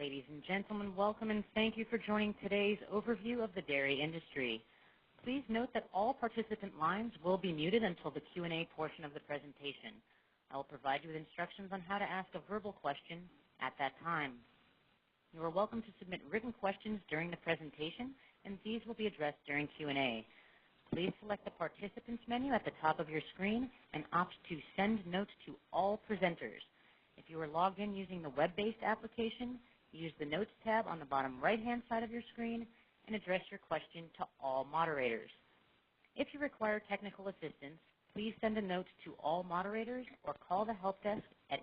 Ladies and gentlemen, welcome and thank you for joining today's overview of the dairy industry. Please note that all participant lines will be muted until the Q&A portion of the presentation. I will provide you with instructions on how to ask a verbal question at that time. You are welcome to submit written questions during the presentation, and these will be addressed during Q&A. Please select the Participants menu at the top of your screen and opt to send notes to all presenters. If you are logged in using the web-based application, use the Notes tab on the bottom right-hand side of your screen and address your question to all moderators. If you require technical assistance, please send a note to all moderators or call the help desk at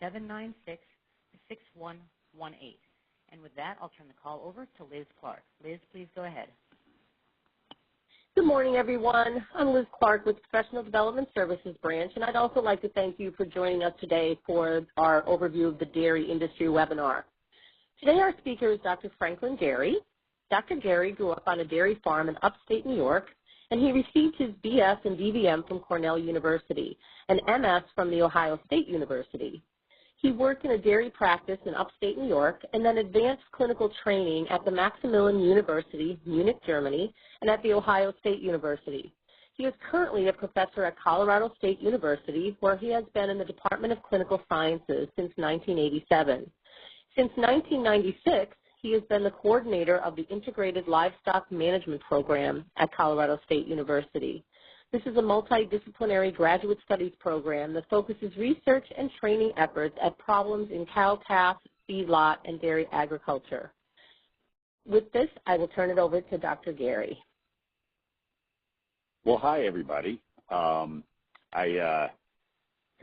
888-796-6118. And with that, I'll turn the call over to Liz Clark. Liz, please go ahead. Good morning, everyone. I'm Liz Clark with Professional Development Services Branch, and I'd also like to thank you for joining us today for our overview of the dairy industry webinar. Today our speaker is Dr. Franklyn Garry. Dr. Garry grew up on a dairy farm in upstate New York, and he received his BS and DVM from Cornell University and MS from The Ohio State University. He worked in a dairy practice in upstate New York and then advanced clinical training at the Maximilian University, Munich, Germany, and at The Ohio State University. He is currently a professor at Colorado State University, where he has been in the Department of Clinical Sciences since 1987. Since 1996, he has been the coordinator of the Integrated Livestock Management Program at Colorado State University. This is a multidisciplinary graduate studies program that focuses research and training efforts at problems in cow-calf, feedlot, and dairy agriculture. With this, I will turn it over to Dr. Garry. Well, hi, everybody. I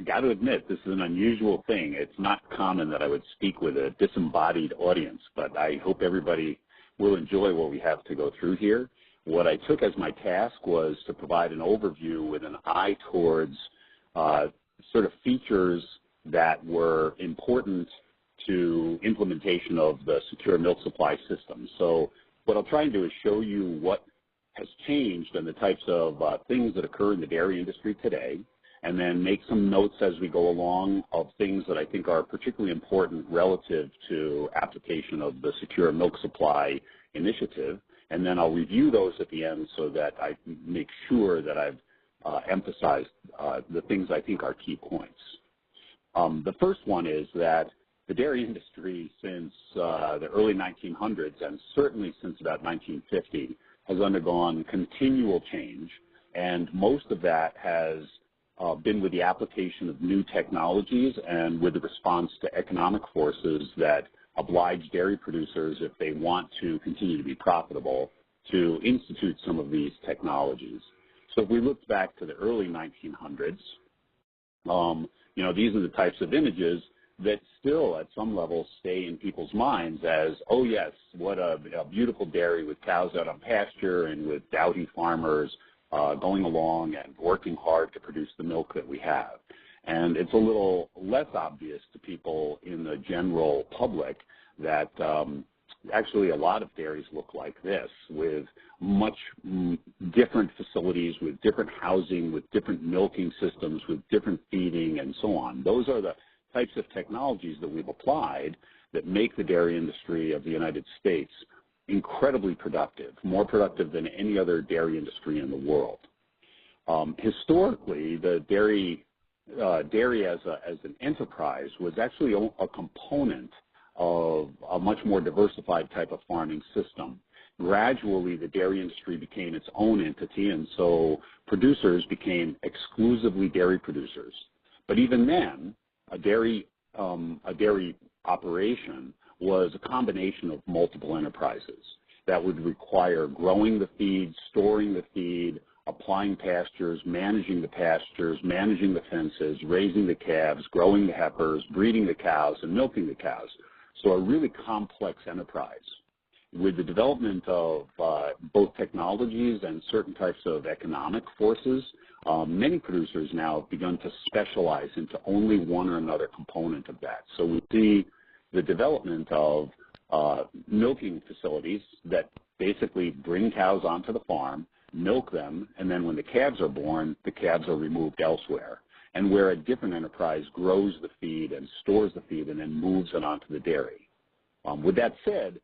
got to admit, this is an unusual thing. It's not common that I would speak with a disembodied audience, but I hope everybody will enjoy what we have to go through here. What I took as my task was to provide an overview with an eye towards sort of features that were important to implementation of the secure milk supply system. So what I'll try and do is show you what has changed and the types of things that occur in the dairy industry today, and then make some notes as we go along of things that I think are particularly important relative to application of the secure milk supply initiative. And then I'll review those at the end so that I make sure that I've emphasized the things I think are key points. The first one is that the dairy industry since the early 1900s, and certainly since about 1950, has undergone continual change, and most of that has been with the application of new technologies and with the response to economic forces that oblige dairy producers, if they want to continue to be profitable, to institute some of these technologies. So if we look back to the early 1900s, these are the types of images that still at some level stay in people's minds as, oh yes, what a beautiful dairy with cows out on pasture and with doughty farmers going along and working hard to produce the milk that we have. And it's a little less obvious to people in the general public that actually a lot of dairies look like this, with much different facilities, with different housing, with different milking systems, with different feeding, and so on. Those are the types of technologies that we've applied that make the dairy industry of the United States incredibly productive, more productive than any other dairy industry in the world. Historically, the dairy as an enterprise was actually a component of a much more diversified type of farming system. Gradually, the dairy industry became its own entity, and so producers became exclusively dairy producers. But even then, a dairy operation was a combination of multiple enterprises that would require growing the feed, storing the feed, applying pastures, managing the fences, raising the calves, growing the heifers, breeding the cows, and milking the cows. So a really complex enterprise. With the development of both technologies and certain types of economic forces, many producers now have begun to specialize into only one or another component of that. So we see the development of milking facilities that basically bring cows onto the farm, milk them, and then when the calves are born, the calves are removed elsewhere. and where a different enterprise grows the feed and stores the feed and then moves it onto the dairy. With that said,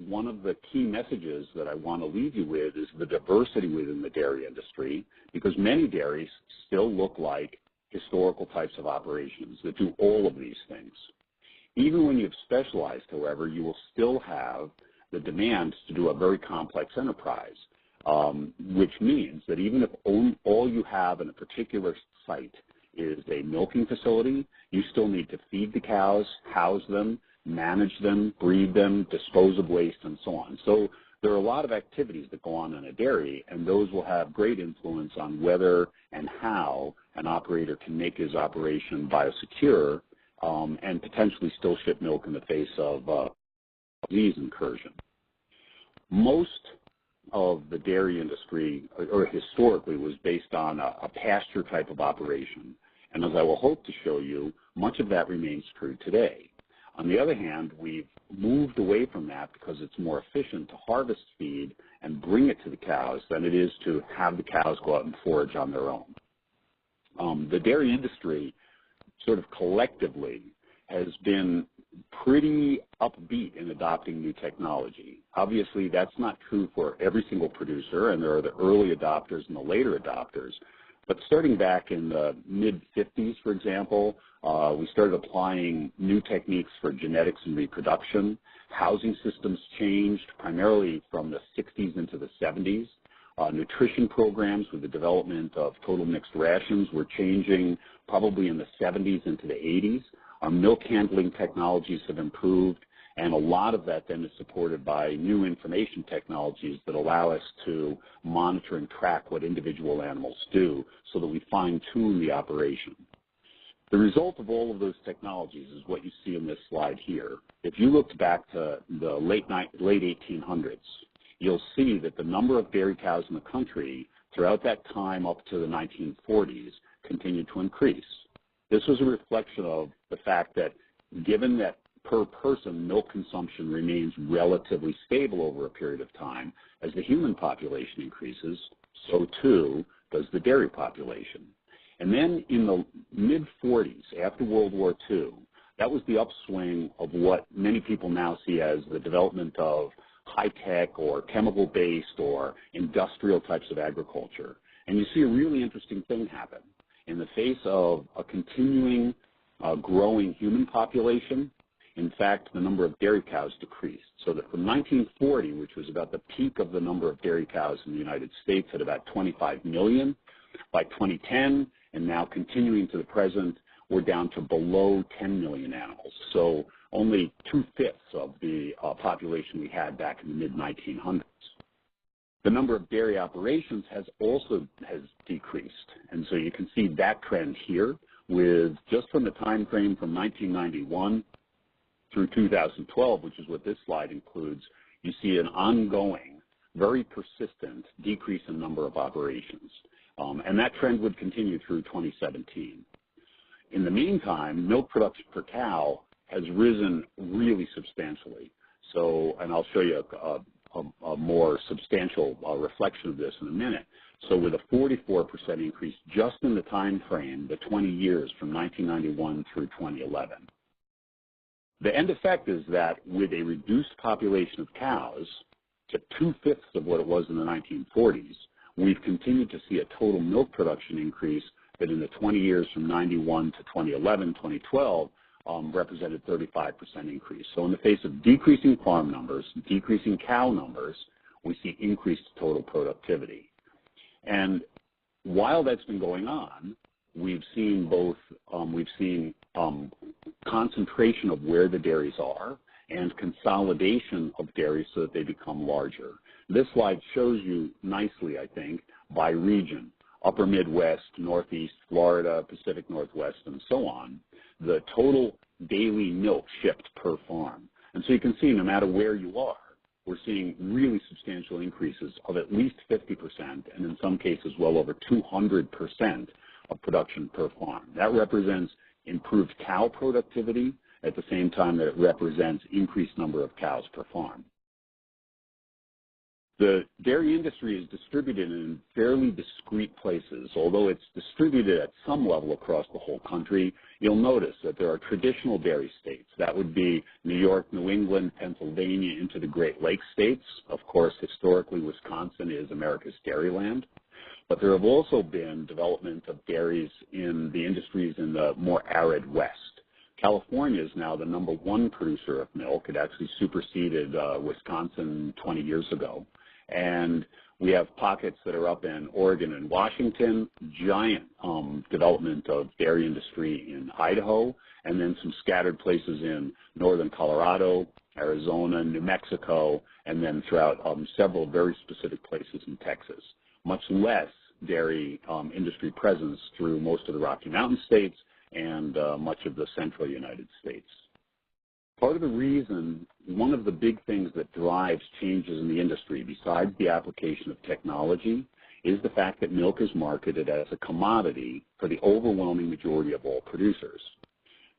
one of the key messages that I want to leave you with is the diversity within the dairy industry, because many dairies still look like historical types of operations that do all of these things. Even when you've specialized, however, you will still have the demands to do a very complex enterprise, which means that even if all you have in a particular site is a milking facility, you still need to feed the cows, house them, manage them, breed them, dispose of waste, and so on. So there are a lot of activities that go on in a dairy, and those will have great influence on whether and how an operator can make his operation biosecure and potentially still ship milk in the face of disease incursion. Most of the dairy industry, or historically, was based on a pasture type of operation. And as I will hope to show you, much of that remains true today. On the other hand, we've moved away from that because it's more efficient to harvest feed and bring it to the cows than it is to have the cows go out and forage on their own. The dairy industry sort of collectively has been pretty upbeat in adopting new technology. Obviously, that's not true for every single producer, and there are the early adopters and the later adopters. But starting back in the mid-50s, for example, we started applying new techniques for genetics and reproduction. Housing systems changed primarily from the 60s into the 70s. Nutrition programs with the development of total mixed rations were changing probably in the 70s into the 80s. Our milk handling technologies have improved, and a lot of that then is supported by new information technologies that allow us to monitor and track what individual animals do so that we fine-tune the operation. The result of all of those technologies is what you see in this slide here. If you looked back to the late 1800s, you'll see that the number of dairy cows in the country throughout that time up to the 1940s continued to increase. This was a reflection of the fact that given that per person milk consumption remains relatively stable over a period of time, as the human population increases, so too does the dairy population. And then in the mid-40s, after World War II, that was the upswing of what many people now see as the development of high-tech or chemical-based or industrial types of agriculture. And you see a really interesting thing happen. In the face of a continuing growing human population, in fact, the number of dairy cows decreased. So that from 1940, which was about the peak of the number of dairy cows in the United States at about 25 million, by 2010, and now continuing to the present, we're down to below 10 million animals. So only 2/5 of the population we had back in the mid-1900s. The number of dairy operations has decreased, and so you can see that trend here with just from the time frame from 1991 through 2012, which is what this slide includes, you see an ongoing, very persistent decrease in number of operations, and that trend would continue through 2017. In the meantime, milk production per cow has risen really substantially. So, and I'll show you a more substantial reflection of this in a minute. So with a 44% increase just in the time frame, the 20 years from 1991 through 2011. The end effect is that with a reduced population of cows to 2/5 of what it was in the 1940s, we've continued to see a total milk production increase that in the 20 years from 91 to 2011, 2012, represented 35% increase. So in the face of decreasing farm numbers, decreasing cow numbers, we see increased total productivity. And while that's been going on, we've seen both, concentration of where the dairies are and consolidation of dairies so that they become larger. This slide shows you nicely, I think, by region, upper Midwest, Northeast, Florida, Pacific Northwest, and so on, the total daily milk shipped per farm. And so you can see no matter where you are, we're seeing really substantial increases of at least 50% and in some cases well over 200% of production per farm. That represents improved cow productivity at the same time that it represents increased number of cows per farm. The dairy industry is distributed in fairly discrete places. Although it's distributed at some level across the whole country, you'll notice that there are traditional dairy states. That would be New York, New England, Pennsylvania, into the Great Lakes states. Of course, historically, Wisconsin is America's dairyland. But there have also been development of dairies in the industries in the more arid West. California is now the #1 producer of milk. It actually superseded Wisconsin 20 years ago. And we have pockets that are up in Oregon and Washington, giant development of dairy industry in Idaho, and then some scattered places in northern Colorado, Arizona, New Mexico, and then throughout several very specific places in Texas. Much less dairy industry presence through most of the Rocky Mountain states and much of the central United States. Part of the reason, one of the big things that drives changes in the industry, besides the application of technology, is the fact that milk is marketed as a commodity for the overwhelming majority of all producers.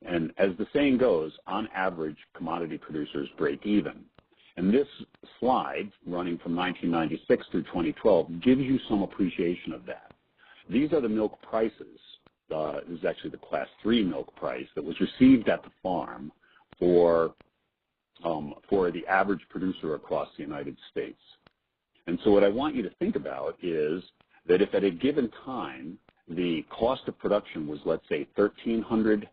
And as the saying goes, on average, commodity producers break even. And this slide, running from 1996 through 2012, gives you some appreciation of that. These are the milk prices. This is actually the Class 3 milk price that was received at the farm for the average producer across the United States. And so what I want you to think about is that if at a given time the cost of production was, let's say, $13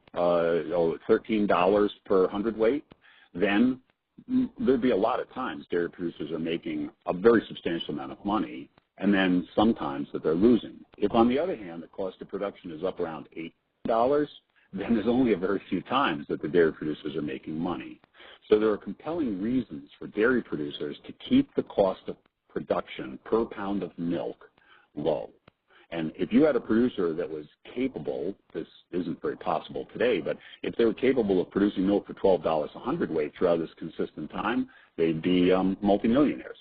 per hundredweight, then there'd be a lot of times dairy producers are making a very substantial amount of money, and then sometimes that they're losing. If, on the other hand, the cost of production is up around $8, then there's only a very few times that the dairy producers are making money. So there are compelling reasons for dairy producers to keep the cost of production per pound of milk low. And if you had a producer that was capable, this isn't very possible today, but if they were capable of producing milk for $12 a hundredweight throughout this consistent time, they'd be multimillionaires.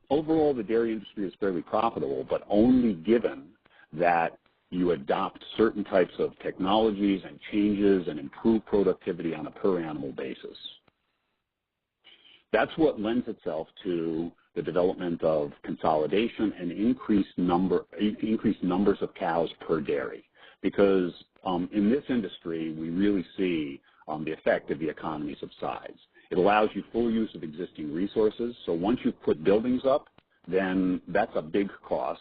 Overall, the dairy industry is fairly profitable, but only given that you adopt certain types of technologies and changes and improve productivity on a per animal basis. That's what lends itself to the development of consolidation and increased numbers of cows per dairy. Because in this industry, we really see the effect of the economies of size. It allows you full use of existing resources. So once you put buildings up, then that's a big cost.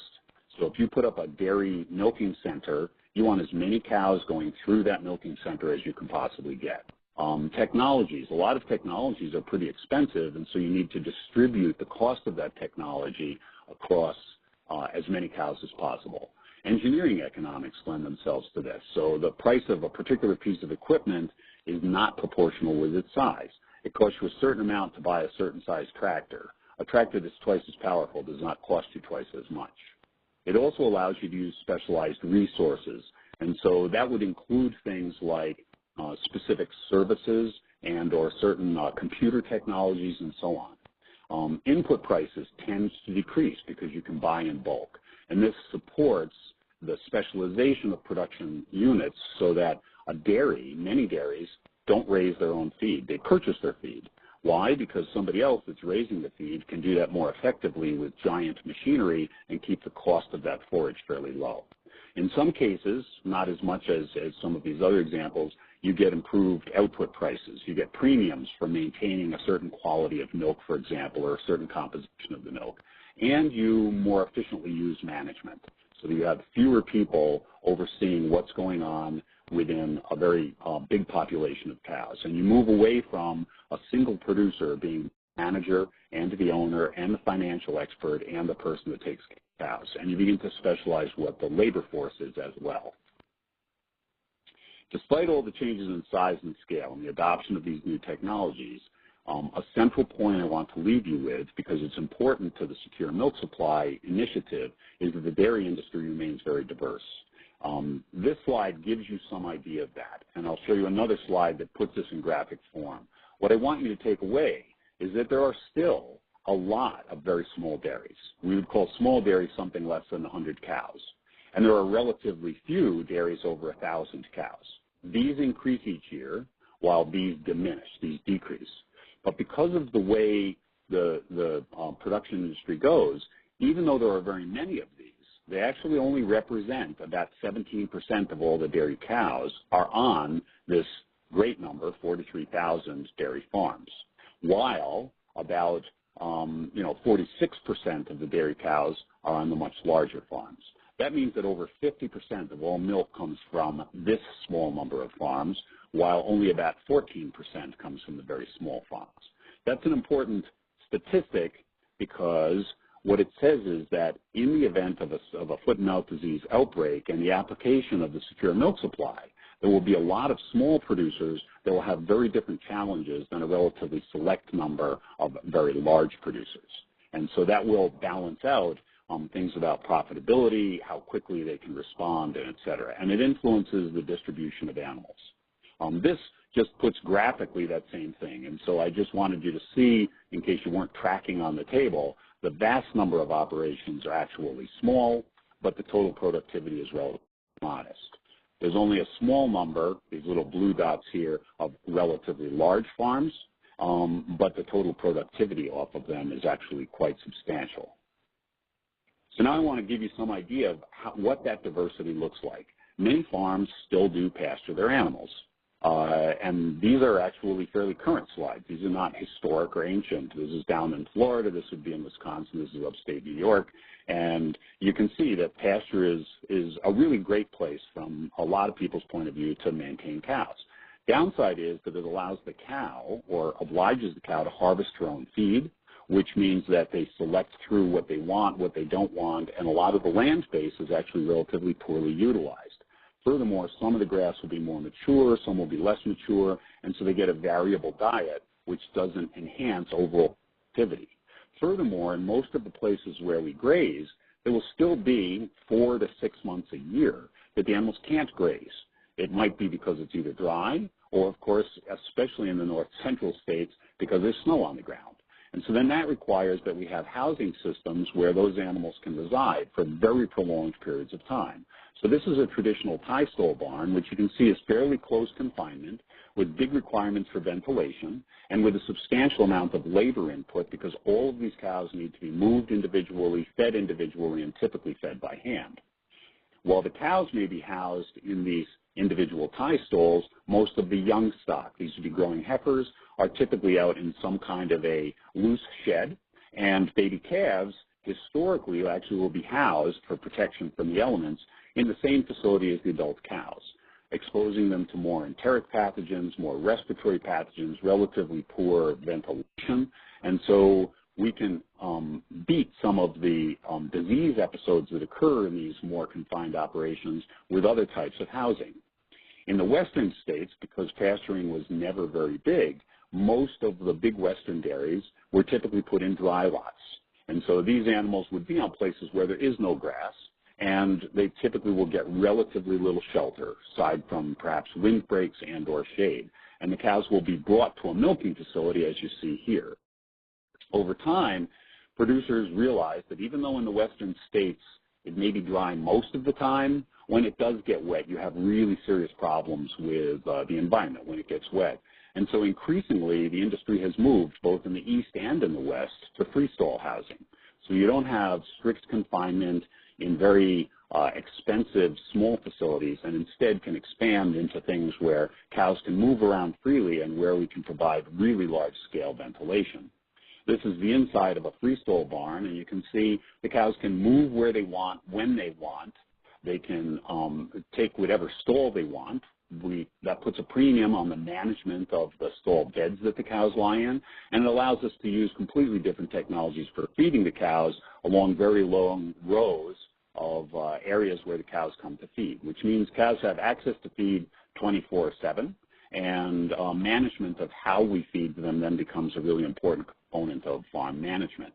So if you put up a dairy milking center, you want as many cows going through that milking center as you can possibly get. Technologies, a lot of technologies are pretty expensive, and so you need to distribute the cost of that technology across as many cows as possible. Engineering economics lend themselves to this. So the price of a particular piece of equipment is not proportional with its size. It costs you a certain amount to buy a certain size tractor. A tractor that's twice as powerful does not cost you twice as much. It also allows you to use specialized resources, and so that would include things like specific services and or certain computer technologies and so on. Input prices tend to decrease because you can buy in bulk, and this supports the specialization of production units so that many dairies don't raise their own feed. They purchase their feed. Why? Because somebody else that's raising the feed can do that more effectively with giant machinery and keep the cost of that forage fairly low. In some cases, not as much as some of these other examples, you get improved output prices. You get premiums for maintaining a certain quality of milk, for example, or a certain composition of the milk. And you more efficiently use management. So you have fewer people overseeing what's going on within a very big population of cows. And you move away from a single producer being the manager and the owner and the financial expert and the person that takes cows. And you begin to specialize what the labor force is as well. Despite all the changes in size and scale and the adoption of these new technologies, a central point I want to leave you with, because it's important to the Secure Milk Supply initiative, is that the dairy industry remains very diverse. This slide gives you some idea of that, and I'll show you another slide that puts this in graphic form. What I want you to take away is that there are still a lot of very small dairies. We would call small dairies something less than 100 cows. And there are relatively few dairies over 1,000 cows. These increase each year, while these diminish, these decrease. But because of the way the production industry goes, even though there are very many of these, they actually only represent about 17% of all the dairy cows are on this great number, 43,000 dairy farms, while about 46% of the dairy cows are on the much larger farms. That means that over 50% of all milk comes from this small number of farms, while only about 14% comes from the very small farms. That's an important statistic because what it says is that in the event of a foot and mouth disease outbreak and the application of the secure milk supply, there will be a lot of small producers that will have very different challenges than a relatively select number of very large producers. And so that will balance out things about profitability, how quickly they can respond, and et cetera. And it influences the distribution of animals. This just puts graphically that same thing. And so I just wanted you to see, in case you weren't tracking on the table, the vast number of operations are actually small, but the total productivity is relatively modest. There's only a small number, these little blue dots here, of relatively large farms, but the total productivity off of them is actually quite substantial. So now I want to give you some idea of what that diversity looks like. Many farms still do pasture their animals, and these are actually fairly current slides. These are not historic or ancient. This is down in Florida. This would be in Wisconsin. This is upstate New York. And you can see that pasture is a really great place from a lot of people's point of view to maintain cows. Downside is that it allows the cow, or obliges the cow, to harvest her own feed, which means that they select through what they want, what they don't want, and a lot of the land space is actually relatively poorly utilized. Furthermore, some of the grass will be more mature, some will be less mature, and so they get a variable diet, which doesn't enhance overall activity. Furthermore, in most of the places where we graze, there will still be 4 to 6 months a year that the animals can't graze. It might be because it's either dry, or of course, especially in the north central states, because there's snow on the ground. And so then that requires that we have housing systems where those animals can reside for very prolonged periods of time. So this is a traditional tie stall barn, which you can see is fairly close confinement with big requirements for ventilation and with a substantial amount of labor input because all of these cows need to be moved individually, fed individually, and typically fed by hand. While the cows may be housed in these individual tie stalls, most of the young stock, these would be growing heifers, are typically out in some kind of a loose shed, and baby calves historically actually will be housed for protection from the elements in the same facility as the adult cows, exposing them to more enteric pathogens, more respiratory pathogens, relatively poor ventilation, and so we can beat some of the disease episodes that occur in these more confined operations with other types of housing. In the western states, because pasturing was never very big, most of the big western dairies were typically put in dry lots. And so these animals would be on places where there is no grass, and they typically will get relatively little shelter, aside from perhaps windbreaks and or shade. And the cows will be brought to a milking facility, as you see here. Over time, producers realize that even though in the western states it may be dry most of the time, when it does get wet, you have really serious problems with the environment when it gets wet. And so increasingly, the industry has moved, both in the east and in the west, to freestall housing. So you don't have strict confinement in very expensive small facilities, and instead can expand into things where cows can move around freely and where we can provide really large-scale ventilation. This is the inside of a freestall barn, and you can see the cows can move where they want, when they want. They can take whatever stall they want. That puts a premium on the management of the stall beds that the cows lie in, and it allows us to use completely different technologies for feeding the cows along very long rows of areas where the cows come to feed, which means cows have access to feed 24/7, and management of how we feed them then becomes a really important component of farm management.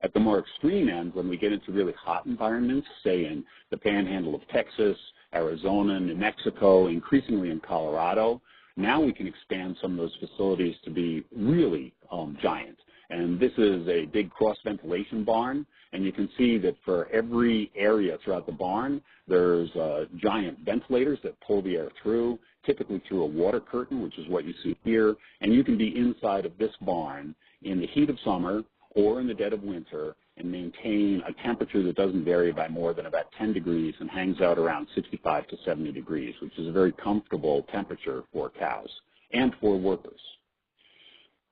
At the more extreme end, when we get into really hot environments, say in the panhandle of Texas, Arizona, New Mexico, increasingly in Colorado, now we can expand some of those facilities to be really giant. And this is a big cross-ventilation barn, and you can see that for every area throughout the barn, there's giant ventilators that pull the air through, typically through a water curtain, which is what you see here, and you can be inside of this barn in the heat of summer or in the dead of winter and maintain a temperature that doesn't vary by more than about 10 degrees and hangs out around 65 to 70 degrees, which is a very comfortable temperature for cows and for workers.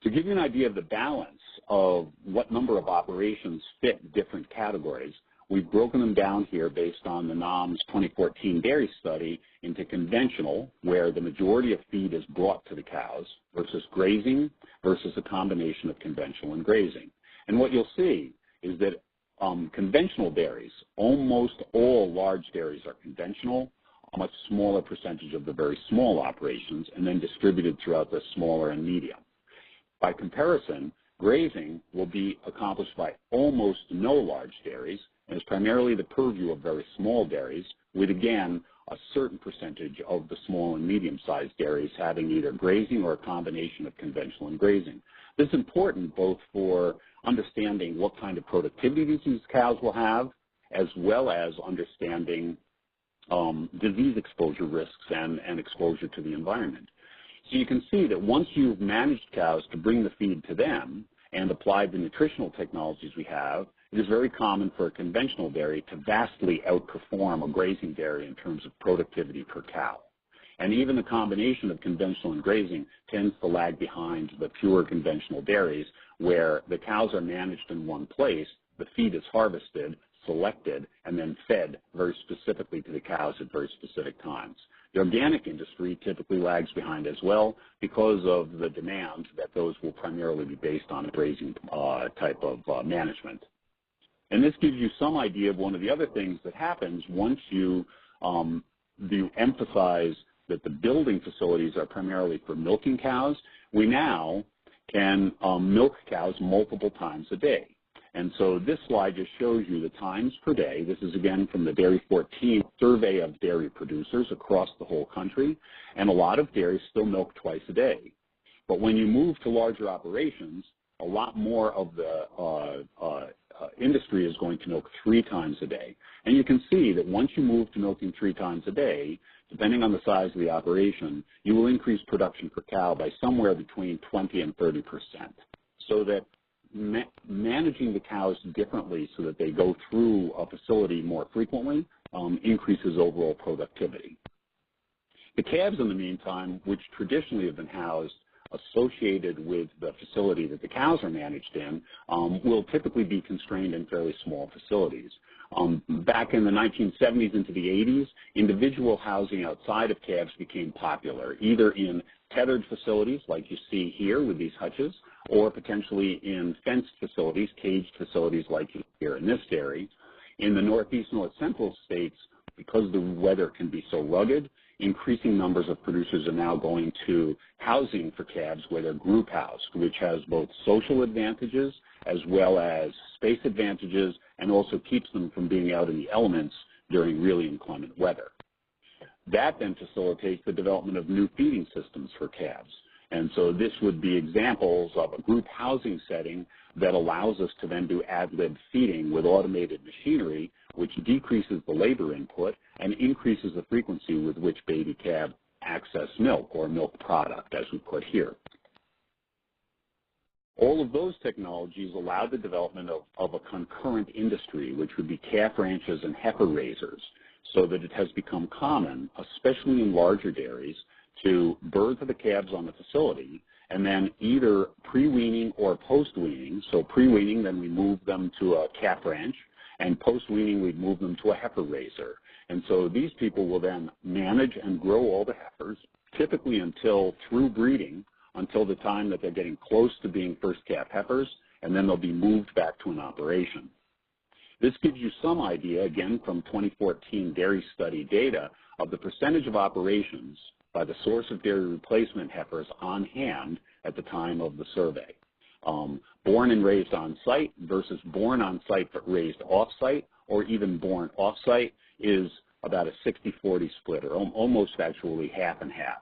To give you an idea of the balance of what number of operations fit different categories, we've broken them down here based on the NOMS 2014 dairy study into conventional, where the majority of feed is brought to the cows, versus grazing, versus a combination of conventional and grazing. And what you'll see is that conventional dairies, almost all large dairies are conventional, a much smaller percentage of the very small operations, and then distributed throughout the smaller and medium. By comparison, grazing will be accomplished by almost no large dairies and is primarily the purview of very small dairies, with, again, a certain percentage of the small and medium-sized dairies having either grazing or a combination of conventional and grazing. This is important both for understanding what kind of productivity these cows will have, as well as understanding disease exposure risks and exposure to the environment. So you can see that once you've managed cows to bring the feed to them and applied the nutritional technologies we have, it is very common for a conventional dairy to vastly outperform a grazing dairy in terms of productivity per cow. And even the combination of conventional and grazing tends to lag behind the pure conventional dairies, where the cows are managed in one place, the feed is harvested, selected, and then fed very specifically to the cows at very specific times. The organic industry typically lags behind as well because of the demand that those will primarily be based on a grazing type of management. And this gives you some idea of one of the other things that happens once you emphasize that the building facilities are primarily for milking cows. We now can milk cows multiple times a day. And so this slide just shows you the times per day. This is, again, from the Dairy 14 survey of dairy producers across the whole country. And a lot of dairies still milk twice a day. But when you move to larger operations, a lot more of the industry is going to milk 3 times a day. And you can see that once you move to milking 3 times a day, depending on the size of the operation, you will increase production per cow by somewhere between 20 and 30%. So that managing the cows differently so that they go through a facility more frequently increases overall productivity. The calves, in the meantime, which traditionally have been housed associated with the facility that the cows are managed in, will typically be constrained in fairly small facilities. Back in the 1970s into the 80s, individual housing outside of calves became popular, either in tethered facilities like you see here with these hutches, or potentially in fenced facilities, caged facilities like you see here in this dairy. In the northeast and north central states, because the weather can be so rugged, increasing numbers of producers are now going to housing for calves where they're group housed, which has both social advantages as well as space advantages, and also keeps them from being out in the elements during really inclement weather. That then facilitates the development of new feeding systems for calves. And so this would be examples of a group housing setting that allows us to then do ad-lib feeding with automated machinery, which decreases the labor input and increases the frequency with which baby calves access milk or milk product, as we put here. All of those technologies allow the development of a concurrent industry, which would be calf ranches and heifer raisers, so that it has become common, especially in larger dairies, to birth the calves on the facility, and then either pre-weaning or post-weaning. So pre-weaning, then we move them to a calf ranch, and post-weaning, we move them to a heifer raiser. And so these people will then manage and grow all the heifers, typically through breeding, until the time that they're getting close to being first calf heifers, and then they'll be moved back to an operation. This gives you some idea, again, from 2014 dairy study data, of the percentage of operations by the source of dairy replacement heifers on hand at the time of the survey. Born and raised on site versus born on site but raised off site, or even born off site, is about a 60-40 split, or almost actually half and half.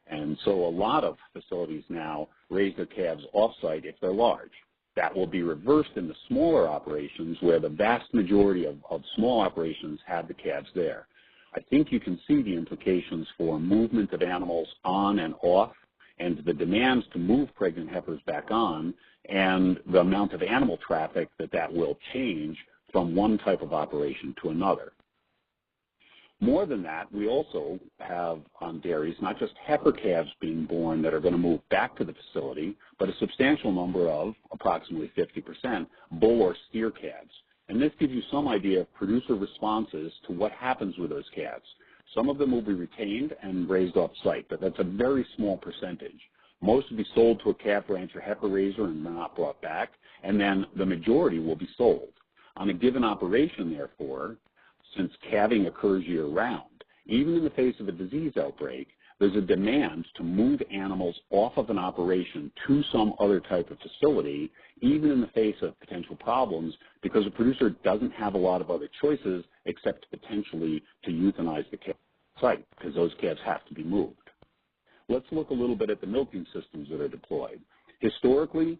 And so a lot of facilities now raise their calves off site if they're large. That will be reversed in the smaller operations where the vast majority of small operations have the calves there. I think you can see the implications for movement of animals on and off and the demands to move pregnant heifers back on and the amount of animal traffic that will change from one type of operation to another. More than that, we also have on dairies not just heifer calves being born that are going to move back to the facility, but a substantial number of, approximately 50%, bull or steer calves. And this gives you some idea of producer responses to what happens with those calves. Some of them will be retained and raised off-site, but that's a very small percentage. Most will be sold to a calf ranch or heifer raiser and not brought back, and then the majority will be sold. On a given operation, therefore, since calving occurs year-round, even in the face of a disease outbreak, there's a demand to move animals off of an operation to some other type of facility, even in the face of potential problems, because a producer doesn't have a lot of other choices except potentially to euthanize the calf site, because those calves have to be moved. Let's look a little bit at the milking systems that are deployed. Historically,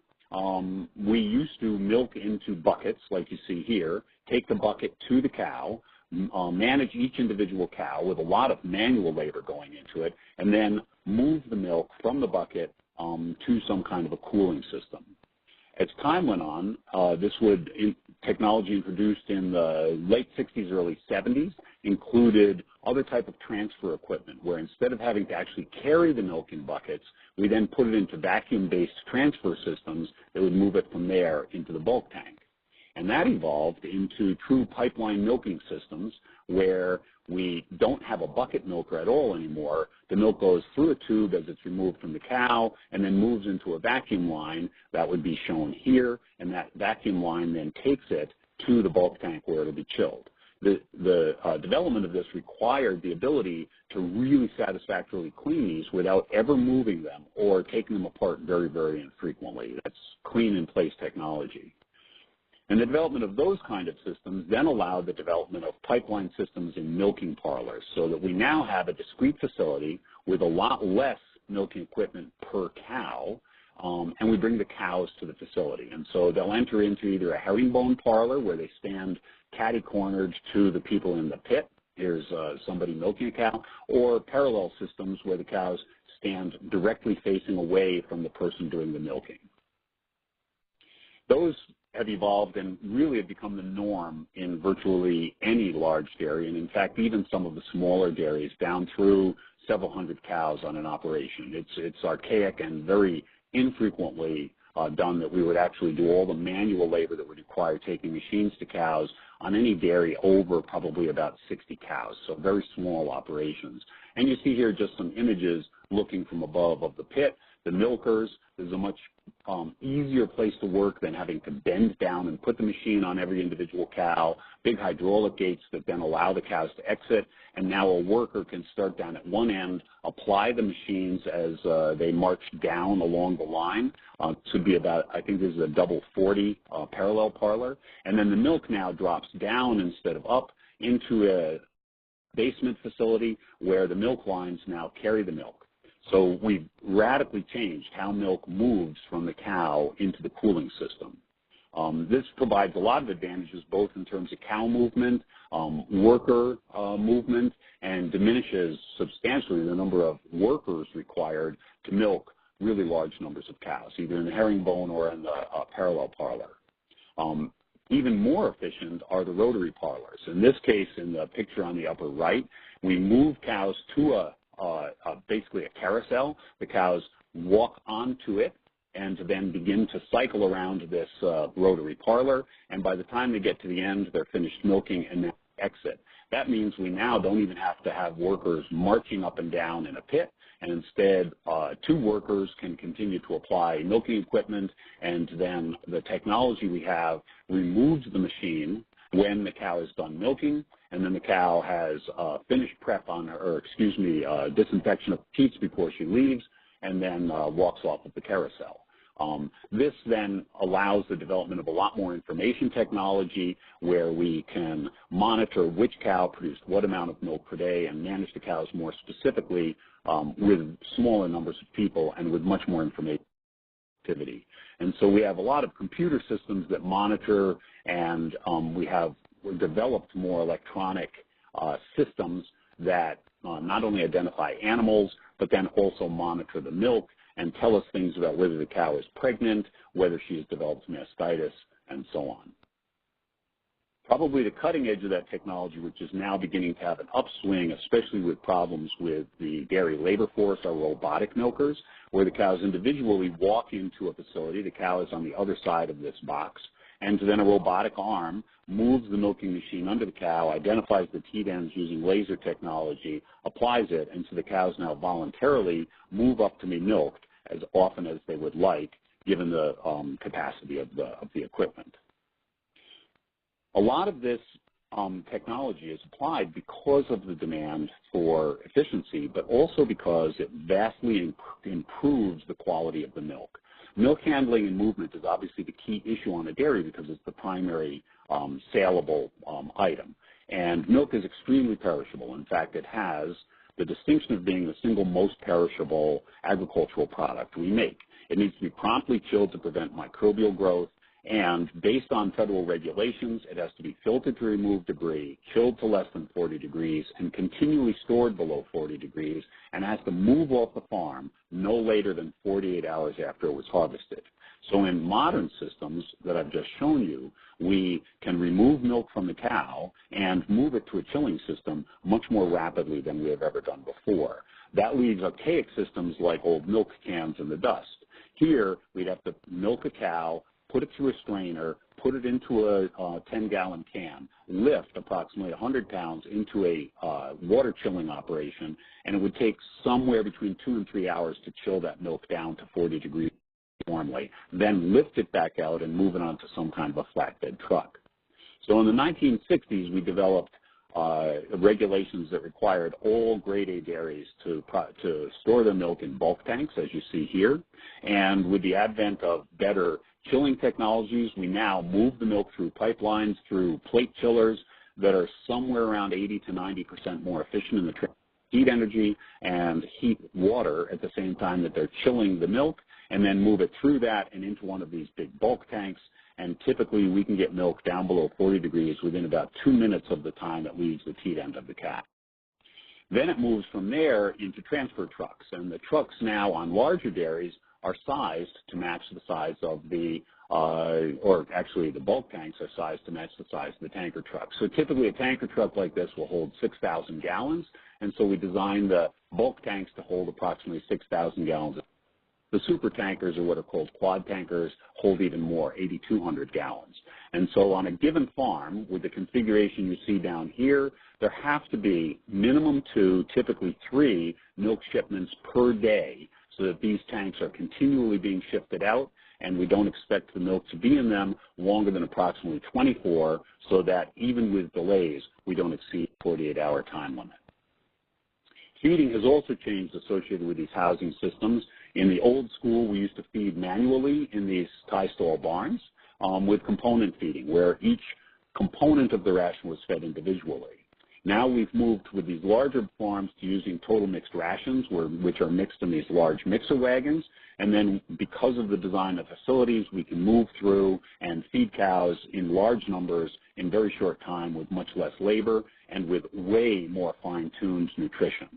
we used to milk into buckets, like you see here, take the bucket to the cow, manage each individual cow with a lot of manual labor going into it, and then move the milk from the bucket to some kind of a cooling system. As time went on, technology introduced in the late 60s, early 70s, included other type of transfer equipment, where instead of having to actually carry the milk in buckets, we then put it into vacuum-based transfer systems that would move it from there into the bulk tank. And that evolved into true pipeline milking systems where we don't have a bucket milker at all anymore. The milk goes through a tube as it's removed from the cow and then moves into a vacuum line that would be shown here, and that vacuum line then takes it to the bulk tank where it'll be chilled. The development of this required the ability to really satisfactorily clean these without ever moving them or taking them apart very, very infrequently. That's clean-in-place technology. And the development of those kind of systems then allowed the development of pipeline systems in milking parlors, so that we now have a discrete facility with a lot less milking equipment per cow, and we bring the cows to the facility. And so they'll enter into either a herringbone parlor where they stand catty-cornered to the people in the pit. Here's somebody milking a cow, or parallel systems where the cows stand directly facing away from the person doing the milking. Those have evolved and really have become the norm in virtually any large dairy, and in fact even some of the smaller dairies down through several hundred cows on an operation. It's archaic and very infrequently done that we would actually do all the manual labor that would require taking machines to cows on any dairy over probably about 60 cows, so very small operations. And you see here just some images looking from above of the pit. The milkers, there's a much easier place to work than having to bend down and put the machine on every individual cow, big hydraulic gates that then allow the cows to exit, and now a worker can start down at one end, apply the machines as they march down along the line. This would be about, I think this is a double 40 parallel parlor, and then the milk now drops down instead of up into a basement facility where the milk lines now carry the milk. So we've radically changed how milk moves from the cow into the cooling system. This provides a lot of advantages both in terms of cow movement, worker movement, and diminishes substantially the number of workers required to milk really large numbers of cows, either in the herringbone or in the parallel parlor. Even more efficient are the rotary parlors. In this case, in the picture on the upper right, we move cows to basically a carousel. The cows walk onto it and then begin to cycle around this rotary parlor, and by the time they get to the end, they're finished milking and then exit. That means we now don't even have to have workers marching up and down in a pit, and instead 2 workers can continue to apply milking equipment, and then the technology we have removes the machine when the cow is done milking, and then the cow has finished prep on her, or excuse me, disinfection of teats before she leaves, and then walks off of the carousel. This then allows the development of a lot more information technology where we can monitor which cow produced what amount of milk per day and manage the cows more specifically with smaller numbers of people and with much more information. activity. And so we have a lot of computer systems that monitor, and we've developed more electronic systems that not only identify animals, but then also monitor the milk and tell us things about whether the cow is pregnant, whether she has developed mastitis, and so on. Probably the cutting edge of that technology, which is now beginning to have an upswing, especially with problems with the dairy labor force, are robotic milkers, where the cows individually walk into a facility. The cow is on the other side of this box, and then a robotic arm moves the milking machine under the cow, identifies the teat ends using laser technology, applies it, and so the cows now voluntarily move up to be milked as often as they would like, given the capacity of the equipment. A lot of this technology is applied because of the demand for efficiency, but also because it vastly improves the quality of the milk. Milk handling and movement is obviously the key issue on a dairy because it's the primary saleable item. And milk is extremely perishable. In fact, it has the distinction of being the single most perishable agricultural product we make. It needs to be promptly chilled to prevent microbial growth, and based on federal regulations, it has to be filtered to remove debris, chilled to less than 40 degrees, and continually stored below 40 degrees, and has to move off the farm no later than 48 hours after it was harvested. So in modern systems that I've just shown you, we can remove milk from the cow and move it to a chilling system much more rapidly than we have ever done before. That leaves archaic systems like old milk cans in the dust. Here, we'd have to milk a cow, put it through a strainer, put it into a 10-gallon can, lift approximately 100 pounds into a water chilling operation, and it would take somewhere between 2 and 3 hours to chill that milk down to 40 degrees warmly, then lift it back out and move it onto some kind of a flatbed truck. So in the 1960s, we developed regulations that required all grade A dairies to store their milk in bulk tanks, as you see here. And with the advent of better chilling technologies, we now move the milk through pipelines, through plate chillers that are somewhere around 80 to 90% more efficient in the heat energy and heat water at the same time that they're chilling the milk, and then move it through that and into one of these big bulk tanks. And typically we can get milk down below 40 degrees within about 2 minutes of the time it leaves the teat end of the cow. Then it moves from there into transfer trucks, and the trucks now on larger dairies are sized to match the size of the, or actually the bulk tanks are sized to match the size of the tanker truck. So typically a tanker truck like this will hold 6,000 gallons, and so we designed the bulk tanks to hold approximately 6,000 gallons. The super tankers, or what are called quad tankers, hold even more, 8,200 gallons. And so on a given farm, with the configuration you see down here, there have to be minimum 2, typically 3 milk shipments per day, so that these tanks are continually being shifted out, and we don't expect the milk to be in them longer than approximately 24, so that even with delays, we don't exceed the 48-hour time limit. Feeding has also changed associated with these housing systems. In the old school, we used to feed manually in these tie stall barns with component feeding, where each component of the ration was fed individually. Now we've moved with these larger farms to using total mixed rations, which are mixed in these large mixer wagons. And then because of the design of facilities, we can move through and feed cows in large numbers in very short time with much less labor and with way more fine-tuned nutrition.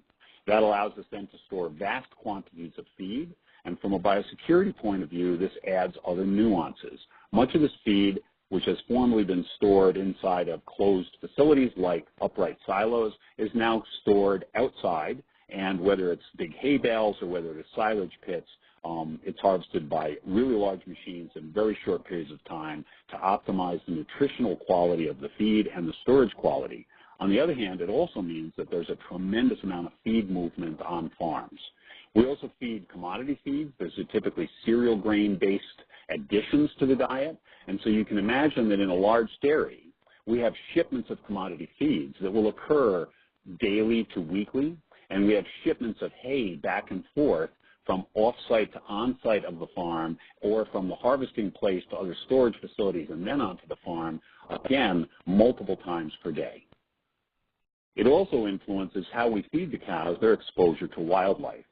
That allows us then to store vast quantities of feed. And from a biosecurity point of view, this adds other nuances. Much of this feed, which has formerly been stored inside of closed facilities like upright silos, is now stored outside, and whether it's big hay bales or whether it's silage pits, it's harvested by really large machines in very short periods of time to optimize the nutritional quality of the feed and the storage quality. On the other hand, it also means that there's a tremendous amount of feed movement on farms. We also feed commodity feeds. There's typically cereal grain-based additions to the diet. And so you can imagine that in a large dairy, we have shipments of commodity feeds that will occur daily to weekly, and we have shipments of hay back and forth from off-site to on-site of the farm, or from the harvesting place to other storage facilities and then onto the farm, again, multiple times per day. It also influences how we feed the cows their exposure to wildlife.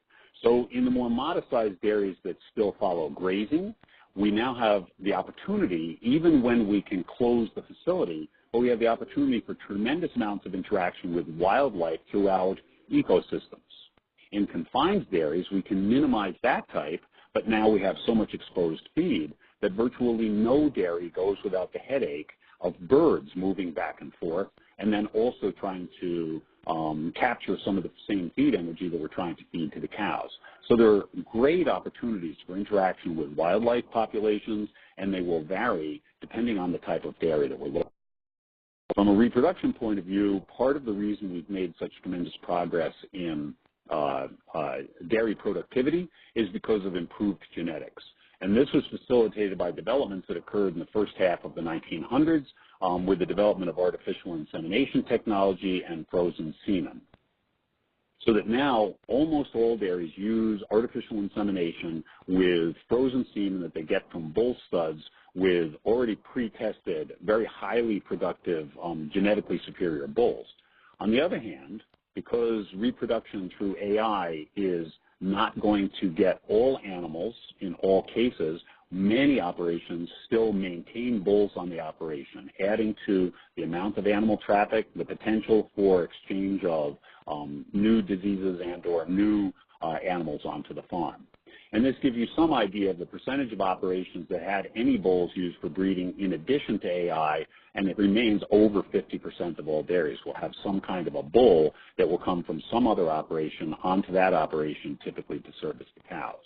So in the more modest-sized dairies that still follow grazing, we now have the opportunity, even when we can close the facility, but we have the opportunity for tremendous amounts of interaction with wildlife throughout ecosystems. In confined dairies, we can minimize that type, but now we have so much exposed feed that virtually no dairy goes without the headache of birds moving back and forth, and then also trying to capture some of the same feed energy that we're trying to feed to the cows. So there are great opportunities for interaction with wildlife populations, and they will vary depending on the type of dairy that we're looking at. From a reproduction point of view, part of the reason we've made such tremendous progress in dairy productivity is because of improved genetics. And this was facilitated by developments that occurred in the first half of the 1900s with the development of artificial insemination technology and frozen semen. So that now almost all dairies use artificial insemination with frozen semen that they get from bull studs with already pre-tested, very highly productive, genetically superior bulls. On the other hand, because reproduction through AI is not going to get all animals in all cases, many operations still maintain bulls on the operation, adding to the amount of animal traffic, the potential for exchange of new diseases and or new animals onto the farm. And this gives you some idea of the percentage of operations that had any bulls used for breeding in addition to AI, and it remains over 50% of all dairies will have some kind of a bull that will come from some other operation onto that operation, typically to service the cows.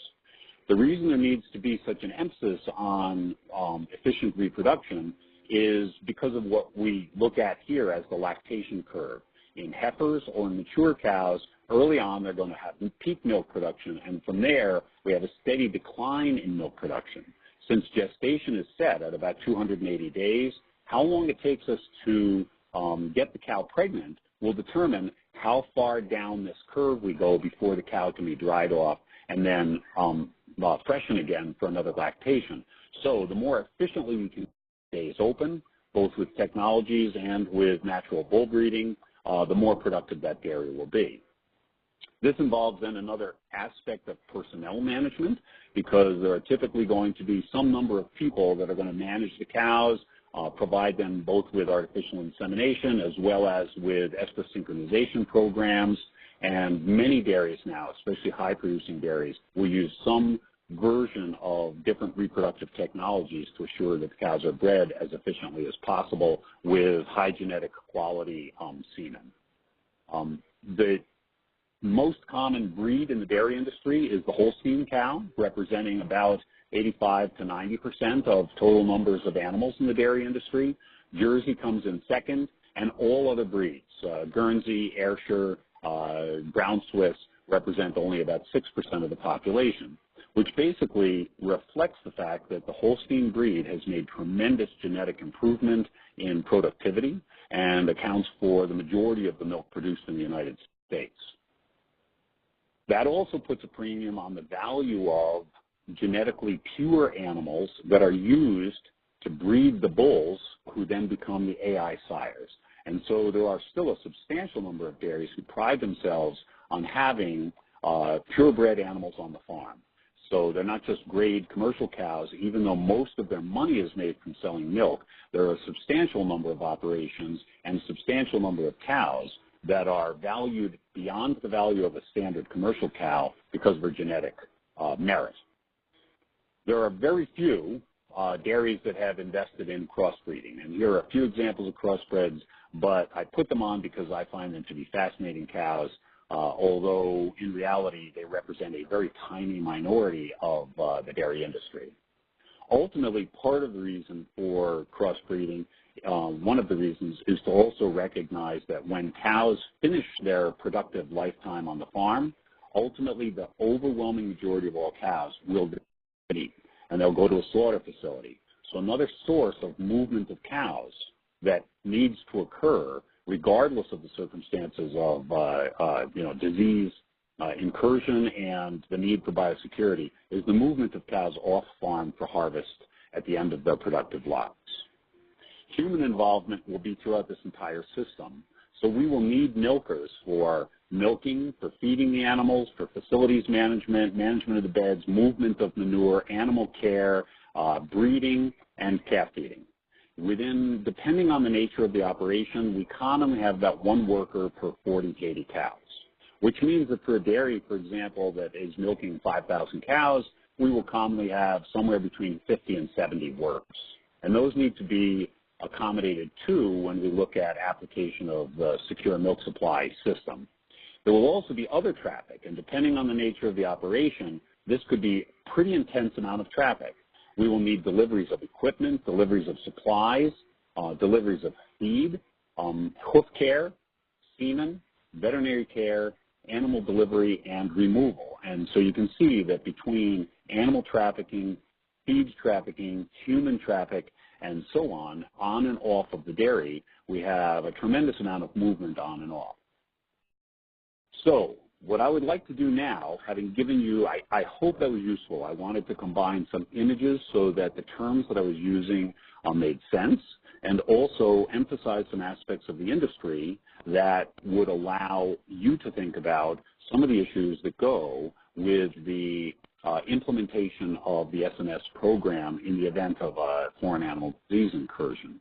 The reason there needs to be such an emphasis on efficient reproduction is because of what we look at here as the lactation curve. In heifers or in mature cows, early on they're going to have peak milk production, and from there we have a steady decline in milk production. Since gestation is set at about 280 days, how long it takes us to get the cow pregnant will determine how far down this curve we go before the cow can be dried off and then freshen again for another lactation. So the more efficiently we can keep days open, both with technologies and with natural bull breeding, the more productive that dairy will be. This involves then another aspect of personnel management, because there are typically going to be some number of people that are going to manage the cows, provide them both with artificial insemination as well as with estrus synchronization programs. And many dairies now, especially high-producing dairies, will use some version of different reproductive technologies to assure that the cows are bred as efficiently as possible with high genetic quality semen. The most common breed in the dairy industry is the Holstein cow, representing about 85 to 90% of total numbers of animals in the dairy industry. Jersey comes in second, and all other breeds, Guernsey, Ayrshire, Brown Swiss, represent only about 6% of the population, which basically reflects the fact that the Holstein breed has made tremendous genetic improvement in productivity and accounts for the majority of the milk produced in the United States. That also puts a premium on the value of genetically pure animals that are used to breed the bulls who then become the AI sires. And so there are still a substantial number of dairies who pride themselves on having purebred animals on the farm. So they're not just grade commercial cows. Even though most of their money is made from selling milk, there are a substantial number of operations and a substantial number of cows that are valued beyond the value of a standard commercial cow because of their genetic merit. There are very few dairies that have invested in crossbreeding, and here are a few examples of crossbreds, but I put them on because I find them to be fascinating cows, although in reality they represent a very tiny minority of the dairy industry. Ultimately, part of the reason for crossbreeding, one of the reasons, is to also recognize that when cows finish their productive lifetime on the farm, ultimately the overwhelming majority of all cows will eat, and they'll go to a slaughter facility. So another source of movement of cows that needs to occur, regardless of the circumstances of disease, incursion, and the need for biosecurity, is the movement of cows off farm for harvest at the end of their productive lives. Human involvement will be throughout this entire system. So we will need milkers for milking, for feeding the animals, for facilities management, management of the beds, movement of manure, animal care, breeding, and calf feeding. Depending on the nature of the operation, we commonly have about 1 worker per 40 to 80 cows, which means that for a dairy, for example, that is milking 5,000 cows, we will commonly have somewhere between 50 and 70 workers. And those need to be accommodated too when we look at application of the secure milk supply system. There will also be other traffic, and depending on the nature of the operation, this could be a pretty intense amount of traffic. We will need deliveries of equipment, deliveries of supplies, deliveries of feed, hoof care, semen, veterinary care, animal delivery, and removal. And so you can see that between animal trafficking, feed trafficking, human traffic, and so on and off of the dairy, we have a tremendous amount of movement on and off. So what I would like to do now, having given you, I hope that was useful. I wanted to combine some images so that the terms that I was using made sense, and also emphasize some aspects of the industry that would allow you to think about some of the issues that go with the implementation of the SNS program in the event of a foreign animal disease incursion.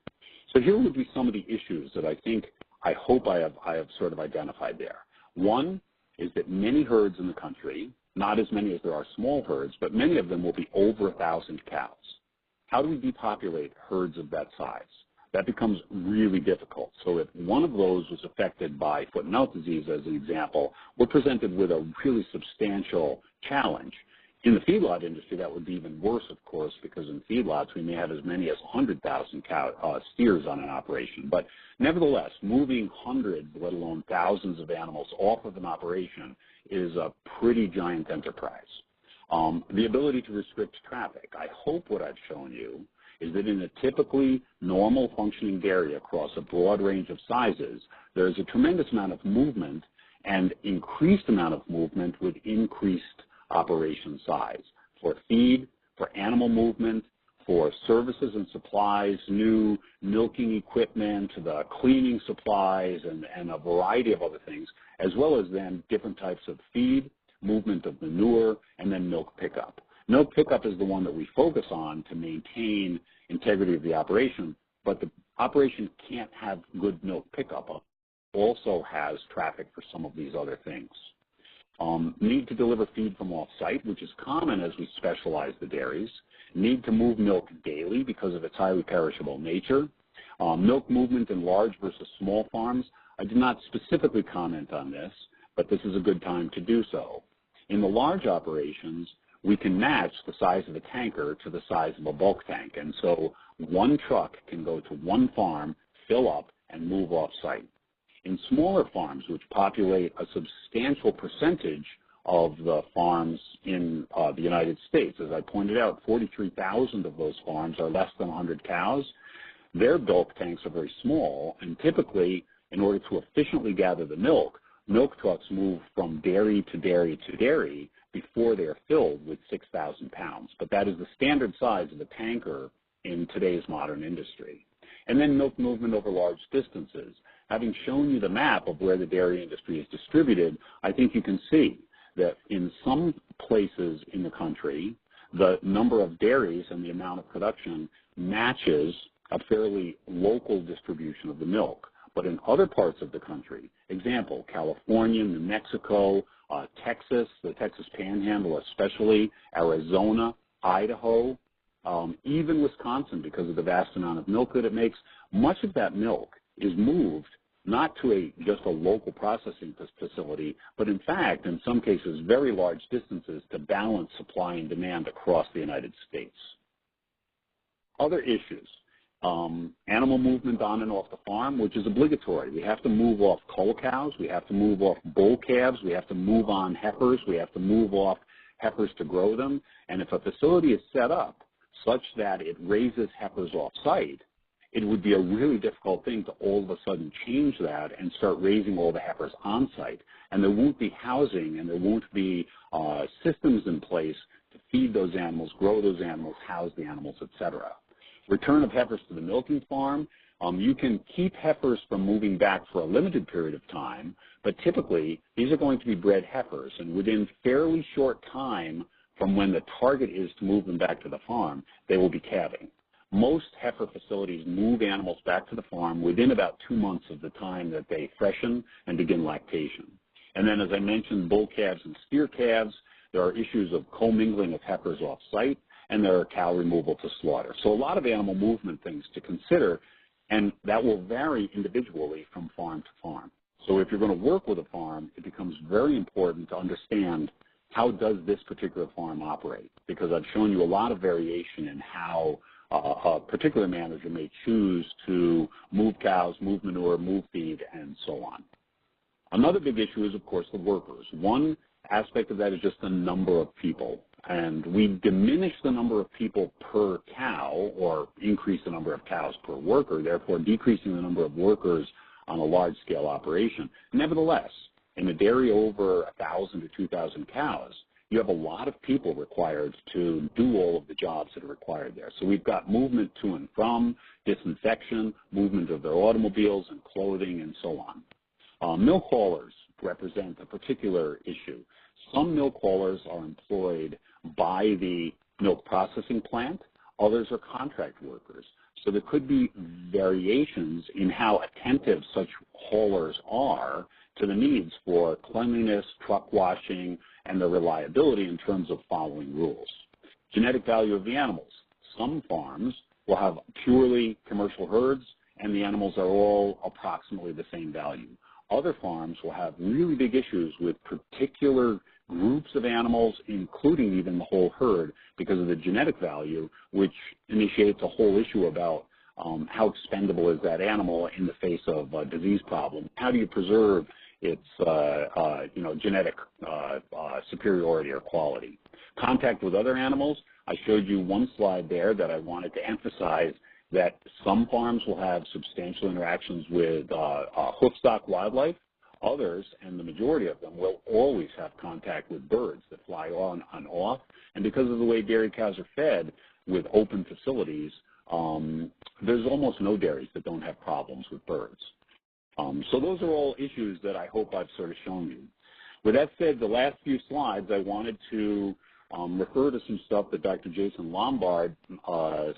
So here would be some of the issues that I hope I have sort of identified there. One is that many herds in the country, not as many as there are small herds, but many of them will be over 1,000 cows. How do we depopulate herds of that size? That becomes really difficult. So if one of those was affected by foot and mouth disease, as an example, we're presented with a really substantial challenge. In the feedlot industry, that would be even worse, of course, because in feedlots we may have as many as 100,000 steers on an operation. But nevertheless, moving hundreds, let alone thousands of animals off of an operation is a pretty giant enterprise. The ability to restrict traffic. I hope what I've shown you is that in a typically normal functioning dairy across a broad range of sizes, there is a tremendous amount of movement and increased amount of movement with increased operation size for feed, for animal movement, for services and supplies, new milking equipment, the cleaning supplies, and a variety of other things, as well as then different types of feed, movement of manure, and then milk pickup. Milk pickup is the one that we focus on to maintain integrity of the operation, but the operation can't have good milk pickup. It also has traffic for some of these other things. Need to deliver feed from off-site, which is common as we specialize the dairies. Need to move milk daily because of its highly perishable nature. Milk movement in large versus small farms. I did not specifically comment on this, but this is a good time to do so. In the large operations, we can match the size of a tanker to the size of a bulk tank, and so one truck can go to one farm, fill up, and move off-site. In smaller farms, which populate a substantial percentage of the farms in the United States, as I pointed out, 43,000 of those farms are less than 100 cows. Their bulk tanks are very small, and typically, in order to efficiently gather the milk trucks move from dairy to dairy to dairy before they are filled with 6,000 pounds. But that is the standard size of a tanker in today's modern industry. And then milk movement over large distances. Having shown you the map of where the dairy industry is distributed, I think you can see that in some places in the country, the number of dairies and the amount of production matches a fairly local distribution of the milk. But in other parts of the country, example, California, New Mexico, Texas, the Texas Panhandle especially, Arizona, Idaho, even Wisconsin, because of the vast amount of milk that it makes, much of that milk is moved not to just a local processing facility, but in fact, in some cases, very large distances to balance supply and demand across the United States. Other issues. Animal movement on and off the farm, which is obligatory. We have to move off cull cows. We have to move off bull calves. We have to move on heifers. We have to move off heifers to grow them. And if a facility is set up such that it raises heifers off-site, it would be a really difficult thing to all of a sudden change that and start raising all the heifers on-site. And there won't be housing and there won't be systems in place to feed those animals, grow those animals, house the animals, et cetera. Return of heifers to the milking farm. You can keep heifers from moving back for a limited period of time, but typically these are going to be bred heifers, and within fairly short time from when the target is to move them back to the farm, they will be calving. Most heifer facilities move animals back to the farm within about 2 months of the time that they freshen and begin lactation. And then, as I mentioned, bull calves and steer calves, there are issues of commingling of heifers off-site, and there are cow removal to slaughter. So a lot of animal movement things to consider, and that will vary individually from farm to farm. So if you're going to work with a farm, it becomes very important to understand how does this particular farm operate, because I've shown you a lot of variation in how a particular manager may choose to move cows, move manure, move feed, and so on. Another big issue is, of course, the workers. One aspect of that is just the number of people. And we diminish the number of people per cow or increase the number of cows per worker, therefore decreasing the number of workers on a large-scale operation. Nevertheless, in a dairy over 1,000 to 2,000 cows, you have a lot of people required to do all of the jobs that are required there. So we've got movement to and from, disinfection, movement of their automobiles and clothing, and so on. Milk haulers represent a particular issue. Some milk haulers are employed by the milk processing plant. Others are contract workers. So there could be variations in how attentive such haulers are to the needs for cleanliness, truck washing, and the reliability in terms of following rules. Genetic value of the animals. Some farms will have purely commercial herds, and the animals are all approximately the same value. Other farms will have really big issues with particular groups of animals, including even the whole herd, because of the genetic value, which initiates a whole issue about how expendable is that animal in the face of a disease problem. How do you preserve its genetic superiority or quality? Contact with other animals. I showed you one slide there that I wanted to emphasize that some farms will have substantial interactions with hoofstock wildlife. Others, and the majority of them, will always have contact with birds that fly on and off. And because of the way dairy cows are fed with open facilities, there's almost no dairies that don't have problems with birds. So those are all issues that I hope I've sort of shown you. With that said, the last few slides, I wanted to refer to some stuff that Dr. Jason Lombard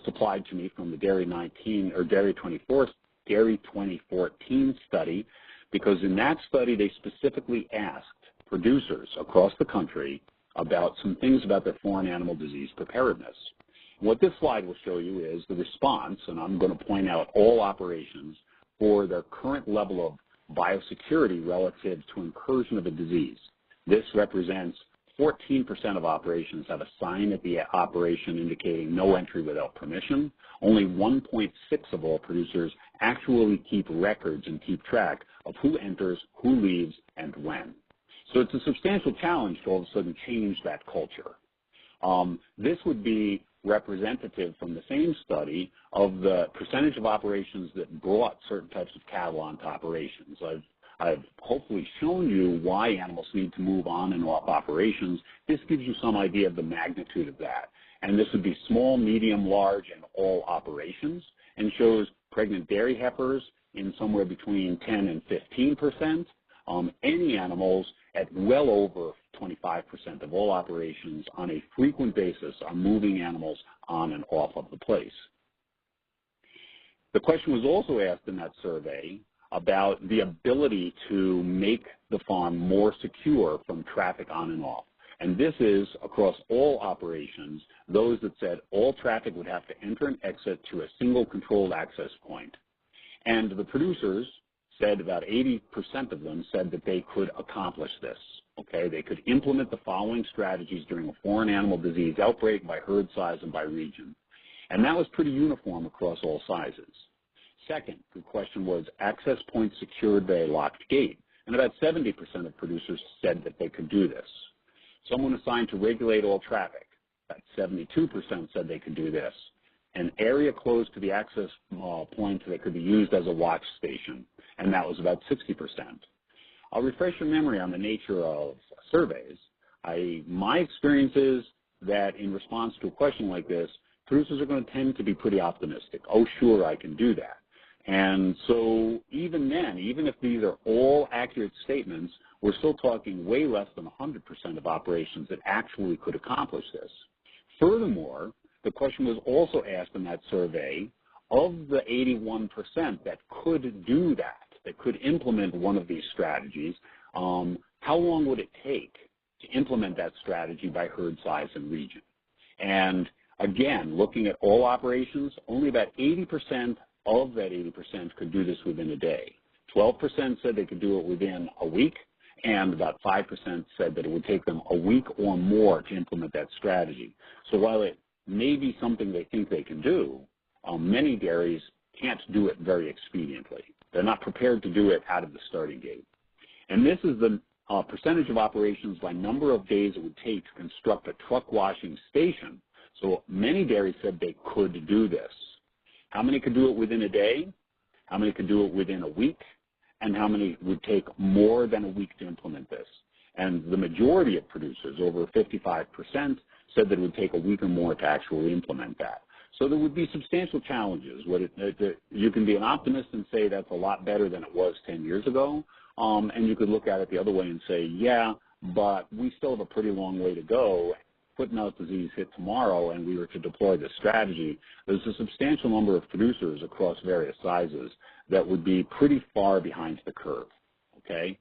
supplied to me from the Dairy 2014 study, because in that study they specifically asked producers across the country about some things about their foreign animal disease preparedness. What this slide will show you is the response, and I'm going to point out all operations for their current level of biosecurity relative to incursion of a disease. This represents 14% of operations have a sign at the operation indicating no entry without permission. Only 1.6% of all producers actually keep records and keep track of who enters, who leaves, and when. So it's a substantial challenge to all of a sudden change that culture. This would be representative from the same study of the percentage of operations that brought certain types of cattle onto operations. I've hopefully shown you why animals need to move on and off operations. This gives you some idea of the magnitude of that. And this would be small, medium, large, and all operations, and shows pregnant dairy heifers in somewhere between 10 and 15%. Any animals at well over 25% of all operations on a frequent basis are moving animals on and off of the place. The question was also asked in that survey about the ability to make the farm more secure from traffic on and off. And this is across all operations, those that said all traffic would have to enter and exit through a single controlled access point. And the producers said, about 80% of them said that they could accomplish this. Okay, they could implement the following strategies during a foreign animal disease outbreak by herd size and by region. And that was pretty uniform across all sizes. Second, the question was access points secured by a locked gate. And about 70% of producers said that they could do this. Someone assigned to regulate all traffic, about 72% said they could do this. An area close to the access point that could be used as a watch station, and that was about 60%. I'll refresh your memory on the nature of surveys. My experience is that in response to a question like this, producers are going to tend to be pretty optimistic. Oh, sure, I can do that. And so even then, even if these are all accurate statements, we're still talking way less than 100% of operations that actually could accomplish this. Furthermore, the question was also asked in that survey, of the 81% that could do that could implement one of these strategies, how long would it take to implement that strategy by herd size and region? And again, looking at all operations, only about 80% of that 80% could do this within a day. 12% said they could do it within a week, and about 5% said that it would take them a week or more to implement that strategy. So while it may be something they think they can do, many dairies can't do it very expediently. They're not prepared to do it out of the starting gate. And this is the percentage of operations by number of days it would take to construct a truck washing station. So many dairies said they could do this. How many could do it within a day? How many could do it within a week? And how many would take more than a week to implement this? And the majority of producers, over 55%, said that it would take a week or more to actually implement that. So there would be substantial challenges. You can be an optimist and say that's a lot better than it was 10 years ago, and you could look at it the other way and say, yeah, but we still have a pretty long way to go. Foot-and-mouth disease hit tomorrow and we were to deploy this strategy, there's a substantial number of producers across various sizes that would be pretty far behind the curve, okay?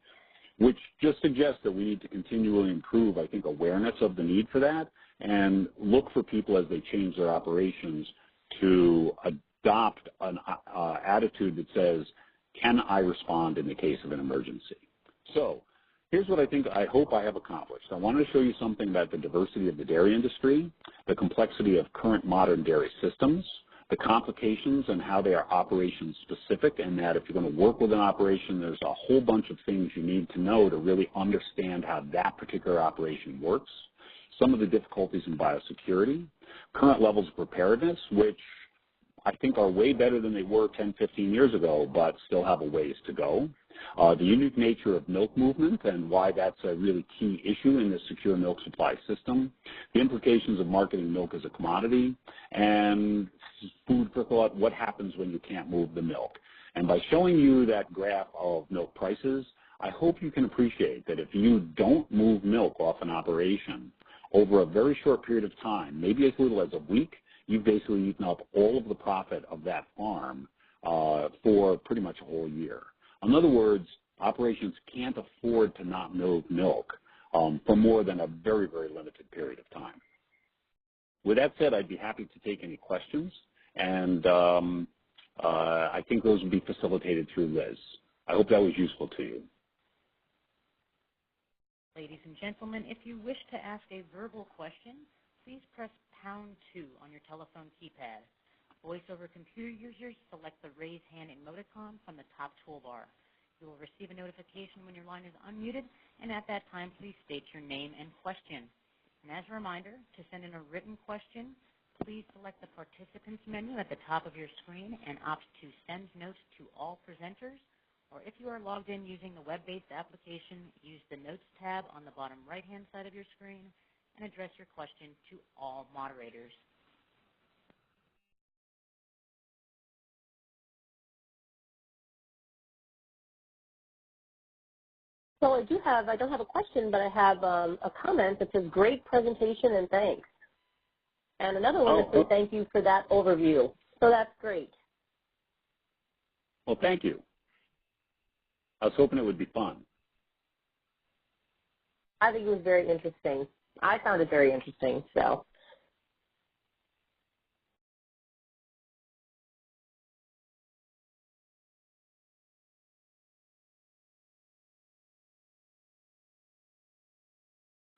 Which just suggests that we need to continually improve, I think, awareness of the need for that and look for people as they change their operations to adopt an attitude that says, can I respond in the case of an emergency? So here's what I hope I have accomplished. I wanted to show you something about the diversity of the dairy industry, the complexity of current modern dairy systems, the complications and how they are operation specific, and that if you're going to work with an operation, there's a whole bunch of things you need to know to really understand how that particular operation works, some of the difficulties in biosecurity, current levels of preparedness, which I think are way better than they were 10, 15 years ago, but still have a ways to go. The unique nature of milk movement and why that's a really key issue in the secure milk supply system, the implications of marketing milk as a commodity, and food for thought, what happens when you can't move the milk. And by showing you that graph of milk prices, I hope you can appreciate that if you don't move milk off an operation over a very short period of time, maybe as little as a week, you've basically eaten up all of the profit of that farm for pretty much a whole year. In other words, operations can't afford to not move milk for more than a very, very limited period of time. With that said, I'd be happy to take any questions, and I think those would be facilitated through Liz. I hope that was useful to you. Ladies and gentlemen, if you wish to ask a verbal question, please press pound 2 on your telephone keypad. Voice over computer users, select the raise hand emoticon from the top toolbar. You will receive a notification when your line is unmuted, and at that time, please state your name and question. And as a reminder, to send in a written question, please select the participants menu at the top of your screen and opt to send notes to all presenters. Or if you are logged in using the web-based application, use the Notes tab on the bottom right-hand side of your screen and address your question to all moderators. So I don't have a question, but I have a comment that says, great presentation and thanks. And another one that says, thank you for that overview. So that's great. Well, thank you. I was hoping it would be fun. I think it was very interesting. I found it very interesting, so.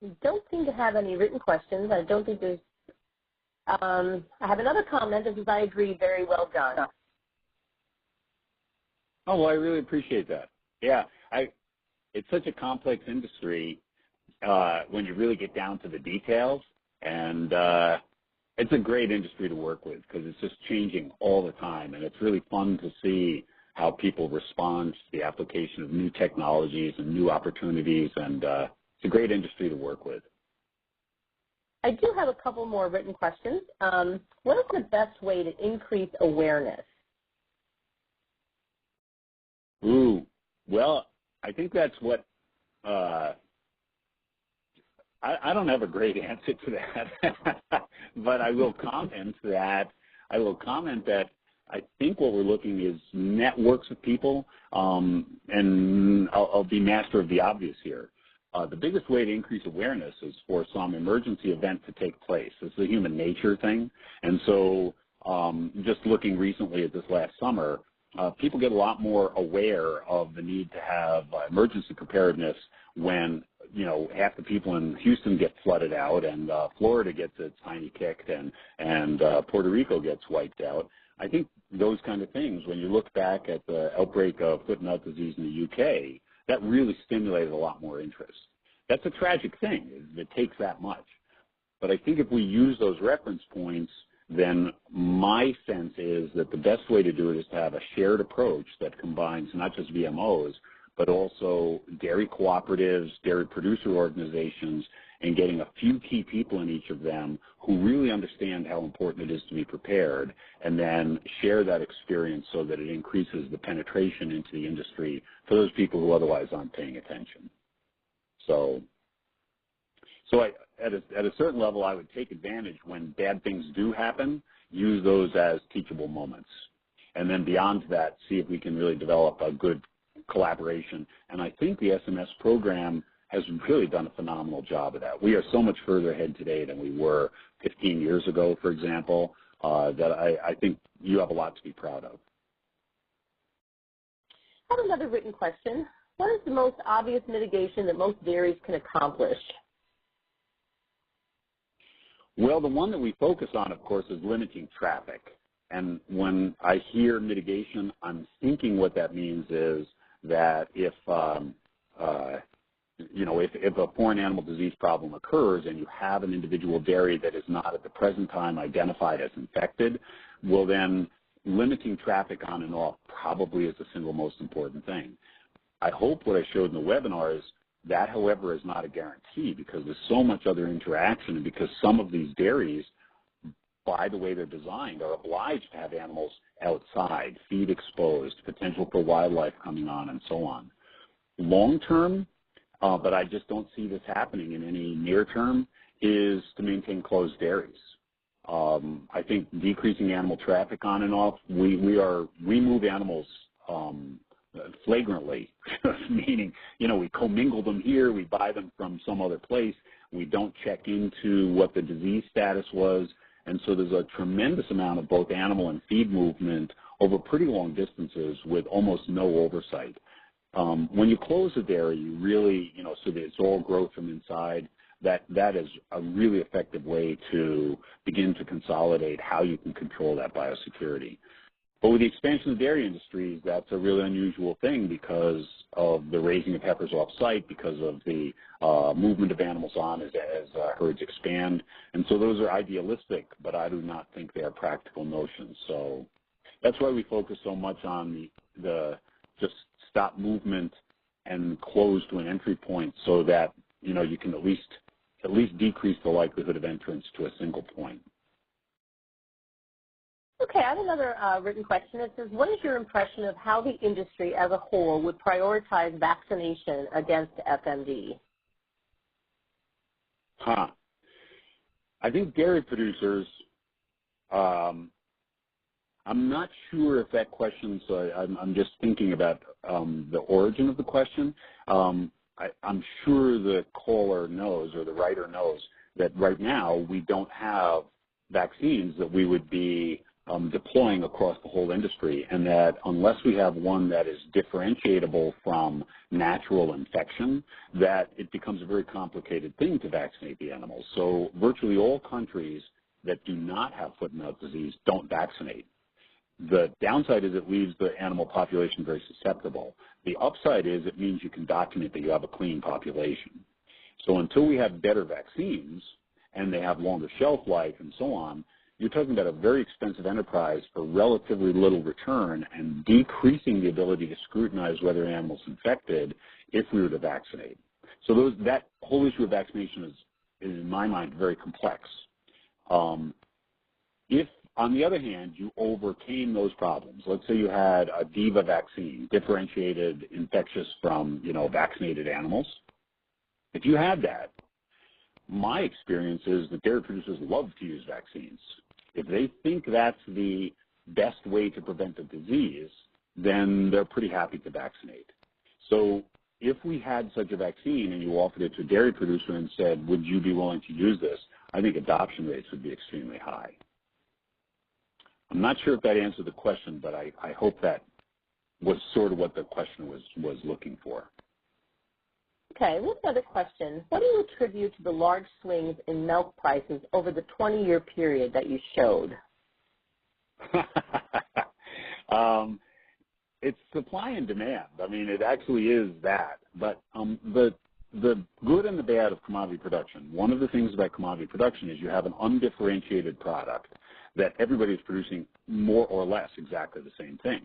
We don't seem to have any written questions. I don't think there's, I have another comment that says, I agree, very well done. Oh, well, I really appreciate that. Yeah, it's such a complex industry when you really get down to the details, and it's a great industry to work with because it's just changing all the time, and it's really fun to see how people respond to the application of new technologies and new opportunities, and it's a great industry to work with. I do have a couple more written questions. What is the best way to increase awareness? Well, I think that's what I don't have a great answer to that, but I will comment that I think what we're looking is networks of people, and I'll be master of the obvious here. The biggest way to increase awareness is for some emergency event to take place. It's a human nature thing, and so just looking recently at this last summer, people get a lot more aware of the need to have emergency preparedness when, you know, half the people in Houston get flooded out, and Florida gets its hiney kicked, and Puerto Rico gets wiped out. I think those kind of things, when you look back at the outbreak of foot and mouth disease in the UK, that really stimulated a lot more interest. That's a tragic thing. It takes that much. But I think if we use those reference points, then my sense is that the best way to do it is to have a shared approach that combines not just VMOs, but also dairy cooperatives, dairy producer organizations, and getting a few key people in each of them who really understand how important it is to be prepared, and then share that experience so that it increases the penetration into the industry for those people who otherwise aren't paying attention. So at a certain level, I would take advantage when bad things do happen, use those as teachable moments. And then beyond that, see if we can really develop a good collaboration. And I think the SMS program has really done a phenomenal job of that. We are so much further ahead today than we were 15 years ago, for example, that I think you have a lot to be proud of. I have another written question. What is the most obvious mitigation that most dairies can accomplish? Well, the one that we focus on, of course, is limiting traffic. And when I hear mitigation, I'm thinking what that means is that if a foreign animal disease problem occurs and you have an individual dairy that is not at the present time identified as infected, well then limiting traffic on and off probably is the single most important thing. I hope what I showed in the webinar is that, however, is not a guarantee because there's so much other interaction, and because some of these dairies, by the way they're designed, are obliged to have animals outside, feed exposed, potential for wildlife coming on, and so on. Long term, but I just don't see this happening in any near term, is to maintain closed dairies. I think decreasing animal traffic on and off, we move animals flagrantly, meaning, we commingle them here, we buy them from some other place, we don't check into what the disease status was, and so there's a tremendous amount of both animal and feed movement over pretty long distances with almost no oversight. When you close a dairy, you really, so that it's all growth from inside, that is a really effective way to begin to consolidate how you can control that biosecurity. But with the expansion of the dairy industries, that's a really unusual thing because of the raising of heifers off-site, because of the movement of animals on as herds expand. And so those are idealistic, but I do not think they are practical notions. So that's why we focus so much on the just stop movement and close to an entry point so that, you can at least decrease the likelihood of entrance to a single point. Okay, I have another written question. It says, what is your impression of how the industry as a whole would prioritize vaccination against FMD? I think dairy producers, I'm not sure if that question, so I'm just thinking about the origin of the question. I'm sure the caller knows, or the writer knows, that right now we don't have vaccines that we would be deploying across the whole industry, and that unless we have one that is differentiatable from natural infection, that it becomes a very complicated thing to vaccinate the animals. So virtually all countries that do not have foot and mouth disease don't vaccinate. The downside is it leaves the animal population very susceptible. The upside is it means you can document that you have a clean population. So until we have better vaccines and they have longer shelf life and so on, you're talking about a very expensive enterprise for relatively little return and decreasing the ability to scrutinize whether an animal's infected if we were to vaccinate. So that whole issue of vaccination is in my mind, very complex. If on the other hand, you overcame those problems. Let's say you had a DIVA vaccine, differentiated infectious from, vaccinated animals. If you had that, my experience is that dairy producers love to use vaccines. If they think that's the best way to prevent the disease, then they're pretty happy to vaccinate. So if we had such a vaccine and you offered it to a dairy producer and said, would you be willing to use this, I think adoption rates would be extremely high. I'm not sure if that answered the question, but I hope that was sort of what the question was looking for. Okay, with another question. What do you attribute to the large swings in milk prices over the 20-year period that you showed? It's supply and demand. I mean, it actually is that. But the good and the bad of commodity production, one of the things about commodity production is you have an undifferentiated product that everybody is producing more or less exactly the same thing.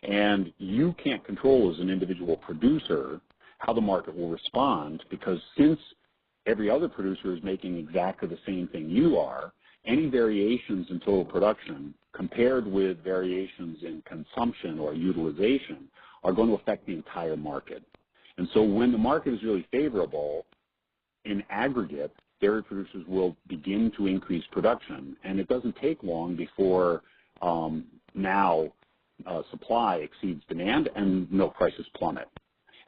And you can't control as an individual producer how the market will respond, because since every other producer is making exactly the same thing you are, any variations in total production compared with variations in consumption or utilization are going to affect the entire market. And so when the market is really favorable, in aggregate, dairy producers will begin to increase production, and it doesn't take long before supply exceeds demand and milk prices plummet.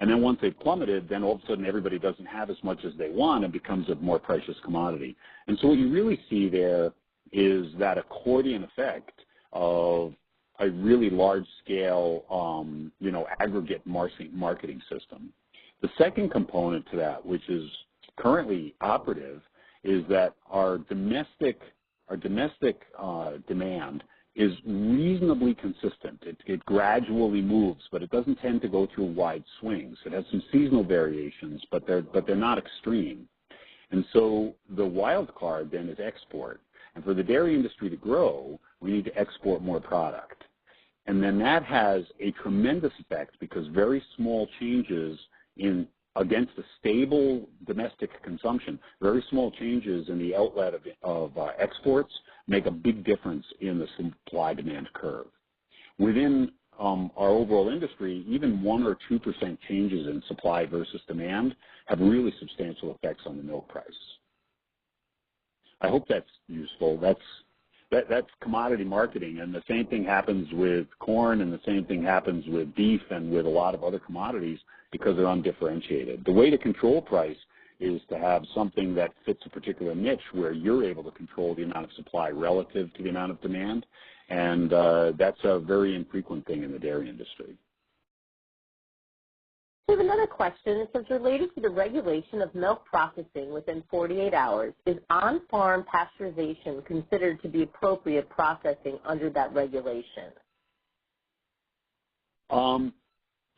And then once they've plummeted, then all of a sudden everybody doesn't have as much as they want and becomes a more precious commodity. And so what you really see there is that accordion effect of a really large-scale, aggregate marketing system. The second component to that, which is currently operative, is that our domestic demand is reasonably consistent. It gradually moves, but it doesn't tend to go through wide swings. It has some seasonal variations, but they're not extreme. And so the wild card then is export. And for the dairy industry to grow, we need to export more product. And then that has a tremendous effect, because very small changes against a stable domestic consumption, very small changes in the outlet of exports make a big difference in the supply-demand curve. Within our overall industry, even 1 or 2% changes in supply versus demand have really substantial effects on the milk price. I hope that's useful. That's commodity marketing, and the same thing happens with corn, and the same thing happens with beef and with a lot of other commodities, because they're undifferentiated. The way to control price is to have something that fits a particular niche where you're able to control the amount of supply relative to the amount of demand, and that's a very infrequent thing in the dairy industry. We have another question. It says, related to the regulation of milk processing within 48 hours, is on-farm pasteurization considered to be appropriate processing under that regulation?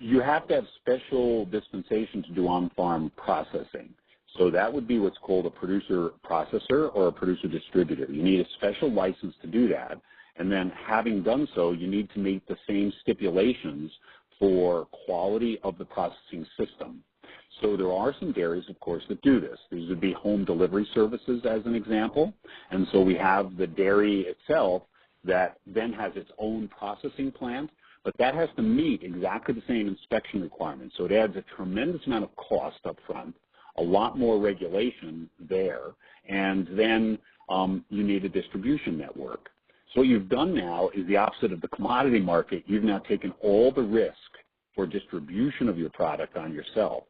You have to have special dispensation to do on-farm processing. So that would be what's called a producer processor or a producer distributor. You need a special license to do that. And then having done so, you need to meet the same stipulations for quality of the processing system. So there are some dairies, of course, that do this. These would be home delivery services as an example. And so we have the dairy itself that then has its own processing plant, but that has to meet exactly the same inspection requirements. So it adds a tremendous amount of cost up front, a lot more regulation there, and then you need a distribution network. So what you've done now is the opposite of the commodity market. You've now taken all the risk for distribution of your product on yourself.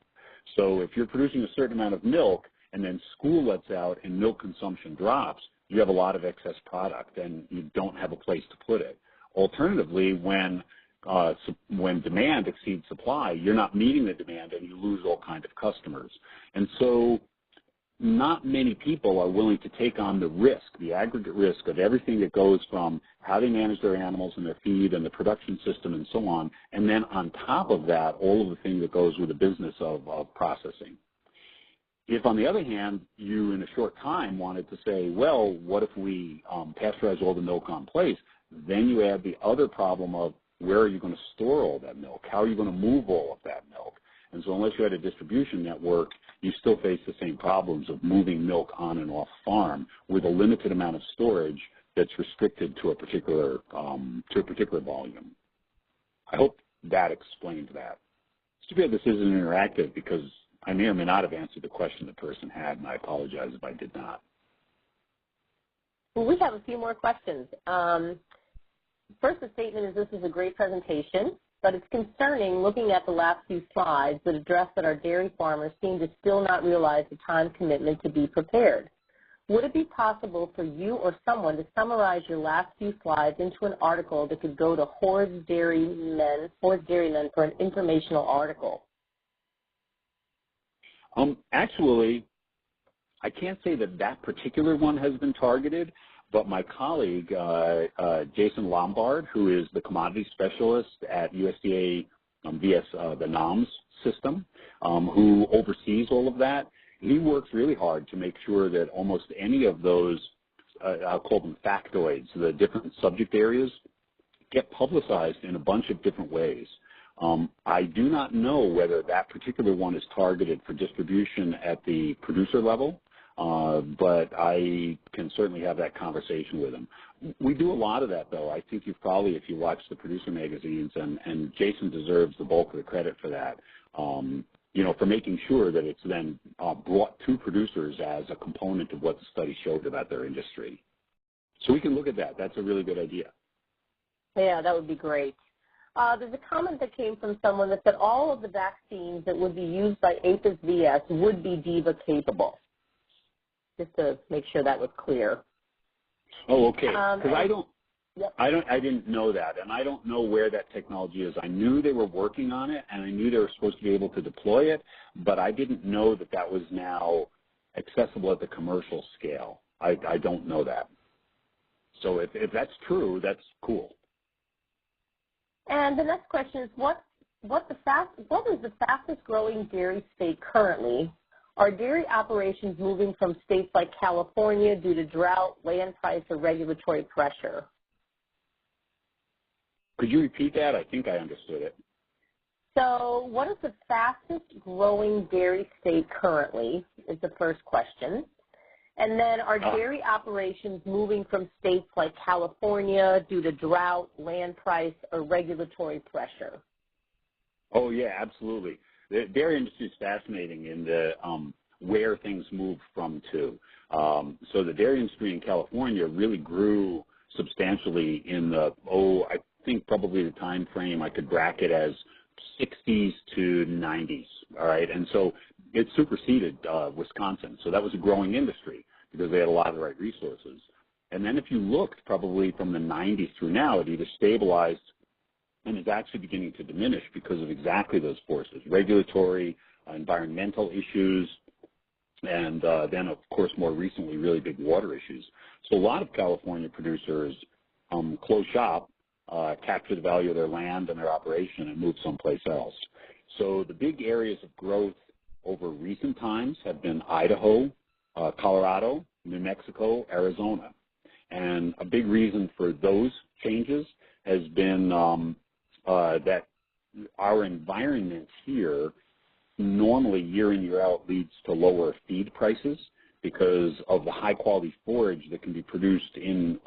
So if you're producing a certain amount of milk and then school lets out and milk consumption drops, you have a lot of excess product and you don't have a place to put it. Alternatively, when demand exceeds supply, you're not meeting the demand and you lose all kinds of customers. And so not many people are willing to take on the risk, the aggregate risk of everything that goes from how they manage their animals and their feed and the production system and so on, and then on top of that, all of the thing that goes with the business of processing. If, on the other hand, you in a short time wanted to say, well, what if we pasteurize all the milk on place, then you add the other problem of where are you going to store all that milk? How are you going to move all of that milk? And so unless you had a distribution network, you still face the same problems of moving milk on and off farm with a limited amount of storage that's restricted to a particular volume. I hope that explained that. It's too bad this isn't interactive because I may or may not have answered the question the person had, and I apologize if I did not. Well, we have a few more questions. First, the statement is this is a great presentation, but it's concerning looking at the last few slides that address that our dairy farmers seem to still not realize the time commitment to be prepared. Would it be possible for you or someone to summarize your last few slides into an article that could go to Hoard's Dairymen for an informational article? Actually, I can't say that that particular one has been targeted, but my colleague, Jason Lombard, who is the commodity specialist at USDA via the NOMS system, who oversees all of that, he works really hard to make sure that almost any of those, I'll call them factoids, the different subject areas, get publicized in a bunch of different ways. I do not know whether that particular one is targeted for distribution at the producer level, but I can certainly have that conversation with him. We do a lot of that, though. I think you've probably, if you watch the producer magazines, and Jason deserves the bulk of the credit for that, for making sure that it's then brought to producers as a component of what the study showed about their industry. So we can look at that. That's a really good idea. Yeah, that would be great. There's a comment that came from someone that said all of the vaccines that would be used by APHIS VS would be DIVA capable. Just to make sure that was clear. Oh, okay. Because Yep. I didn't know that, and I don't know where that technology is. I knew they were working on it, and I knew they were supposed to be able to deploy it, but I didn't know that that was now accessible at the commercial scale. I don't know that. So if that's true, that's cool. And the next question is, what is the fastest growing dairy state currently? Are dairy operations moving from states like California due to drought, land price, or regulatory pressure? Could you repeat that? I think I understood it. So what is the fastest growing dairy state currently is the first question. And then are dairy operations moving from states like California due to drought, land price, or regulatory pressure? Oh, yeah, absolutely. The dairy industry is fascinating in the where things move from to. So the dairy industry in California really grew substantially in the, I think probably the time frame I could bracket as 60s to 90s, all right? And so it superseded Wisconsin. So that was a growing industry because they had a lot of the right resources. And then if you looked probably from the 90s through now, it either stabilized and is actually beginning to diminish because of exactly those forces, regulatory, environmental issues, and then, of course, more recently, really big water issues. So a lot of California producers close shop, capture the value of their land and their operation, and move someplace else. So the big areas of growth over recent times have been Idaho, Colorado, New Mexico, Arizona. And a big reason for those changes has been that our environment here normally year in, year out leads to lower feed prices because of the high quality forage that can be produced in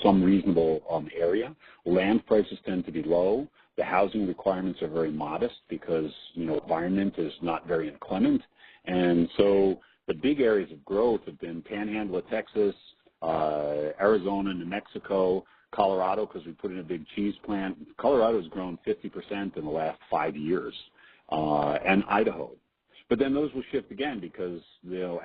some reasonable area. Land prices tend to be low. The housing requirements are very modest because, environment is not very inclement. And so the big areas of growth have been Panhandle of Texas, Arizona, New Mexico, Colorado, because we put in a big cheese plant. Colorado has grown 50% in the last 5 years, and Idaho. But then those will shift again because,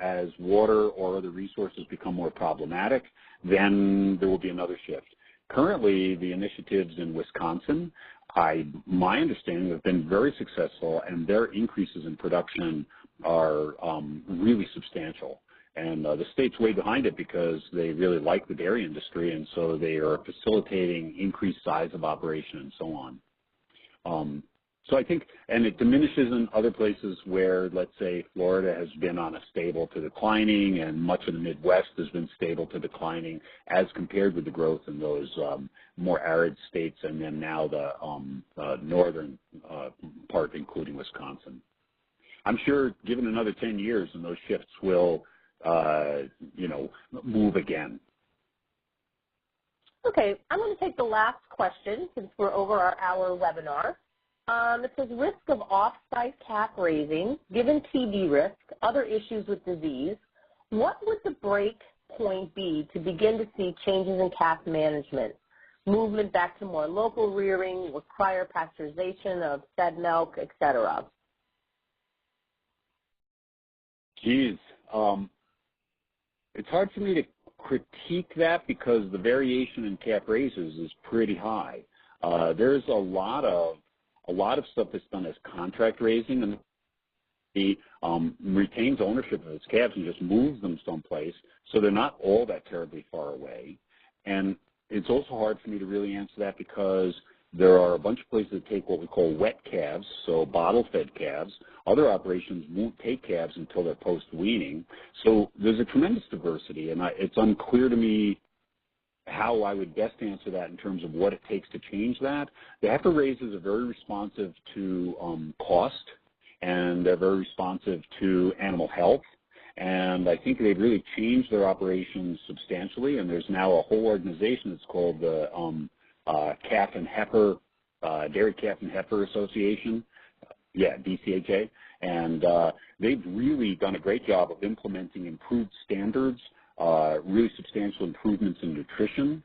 as water or other resources become more problematic, then there will be another shift. Currently, the initiatives in Wisconsin, my understanding, have been very successful, and their increases in production are really substantial. And the state's way behind it because they really like the dairy industry, and so they are facilitating increased size of operation and so on. So I think, and it diminishes in other places where, let's say, Florida has been on a stable to declining, and much of the Midwest has been stable to declining as compared with the growth in those more arid states, and then now the northern part, including Wisconsin. I'm sure given another 10 years, and those shifts will move again. Okay, I'm going to take the last question since we're over our hour webinar. It says, risk of off-site calf raising, given TB risk, other issues with disease, what would the break point be to begin to see changes in calf management? Movement back to more local rearing with prior pasteurization of fed milk, et cetera? Geez, it's hard for me to critique that because the variation in calf raises is pretty high. There's a lot of stuff that's done as contract raising, and he retains ownership of his calves and just moves them someplace, so they're not all that terribly far away. And it's also hard for me to really answer that because there are a bunch of places that take what we call wet calves, so bottle-fed calves. Other operations won't take calves until they're post-weaning. So there's a tremendous diversity, and it's unclear to me how I would best answer that in terms of what it takes to change that. The heifer raisers are very responsive to cost, and they're very responsive to animal health. And I think they've really changed their operations substantially, and there's now a whole organization that's called the Calf and Heifer, Dairy Calf and Heifer Association, DCHA, and they've really done a great job of implementing improved standards, really substantial improvements in nutrition,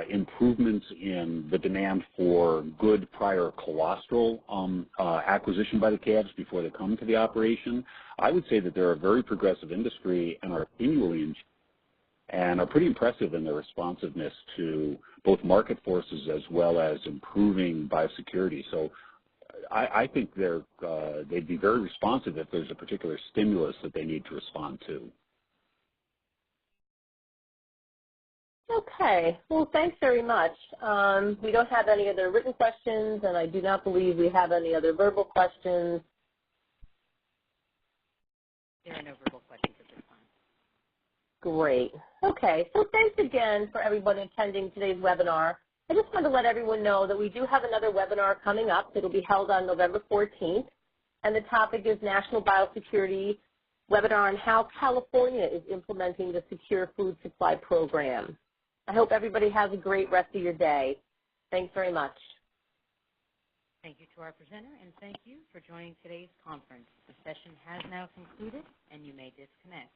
improvements in the demand for good prior colostral acquisition by the calves before they come to the operation. I would say that they're a very progressive industry and are continually and are pretty impressive in their responsiveness to both market forces as well as improving biosecurity. So I think they'd be very responsive if there's a particular stimulus that they need to respond to. Okay. Well, thanks very much. We don't have any other written questions, and I do not believe we have any other verbal questions. There are no verbal questions at this time. Great. Okay. So thanks again for everyone attending today's webinar. I just want to let everyone know that we do have another webinar coming up. It'll be held on November 14th, and the topic is National Biosecurity Webinar on how California is implementing the Secure Food Supply Program. I hope everybody has a great rest of your day. Thanks very much. Thank you to our presenter, and thank you for joining today's conference. The session has now concluded, and you may disconnect.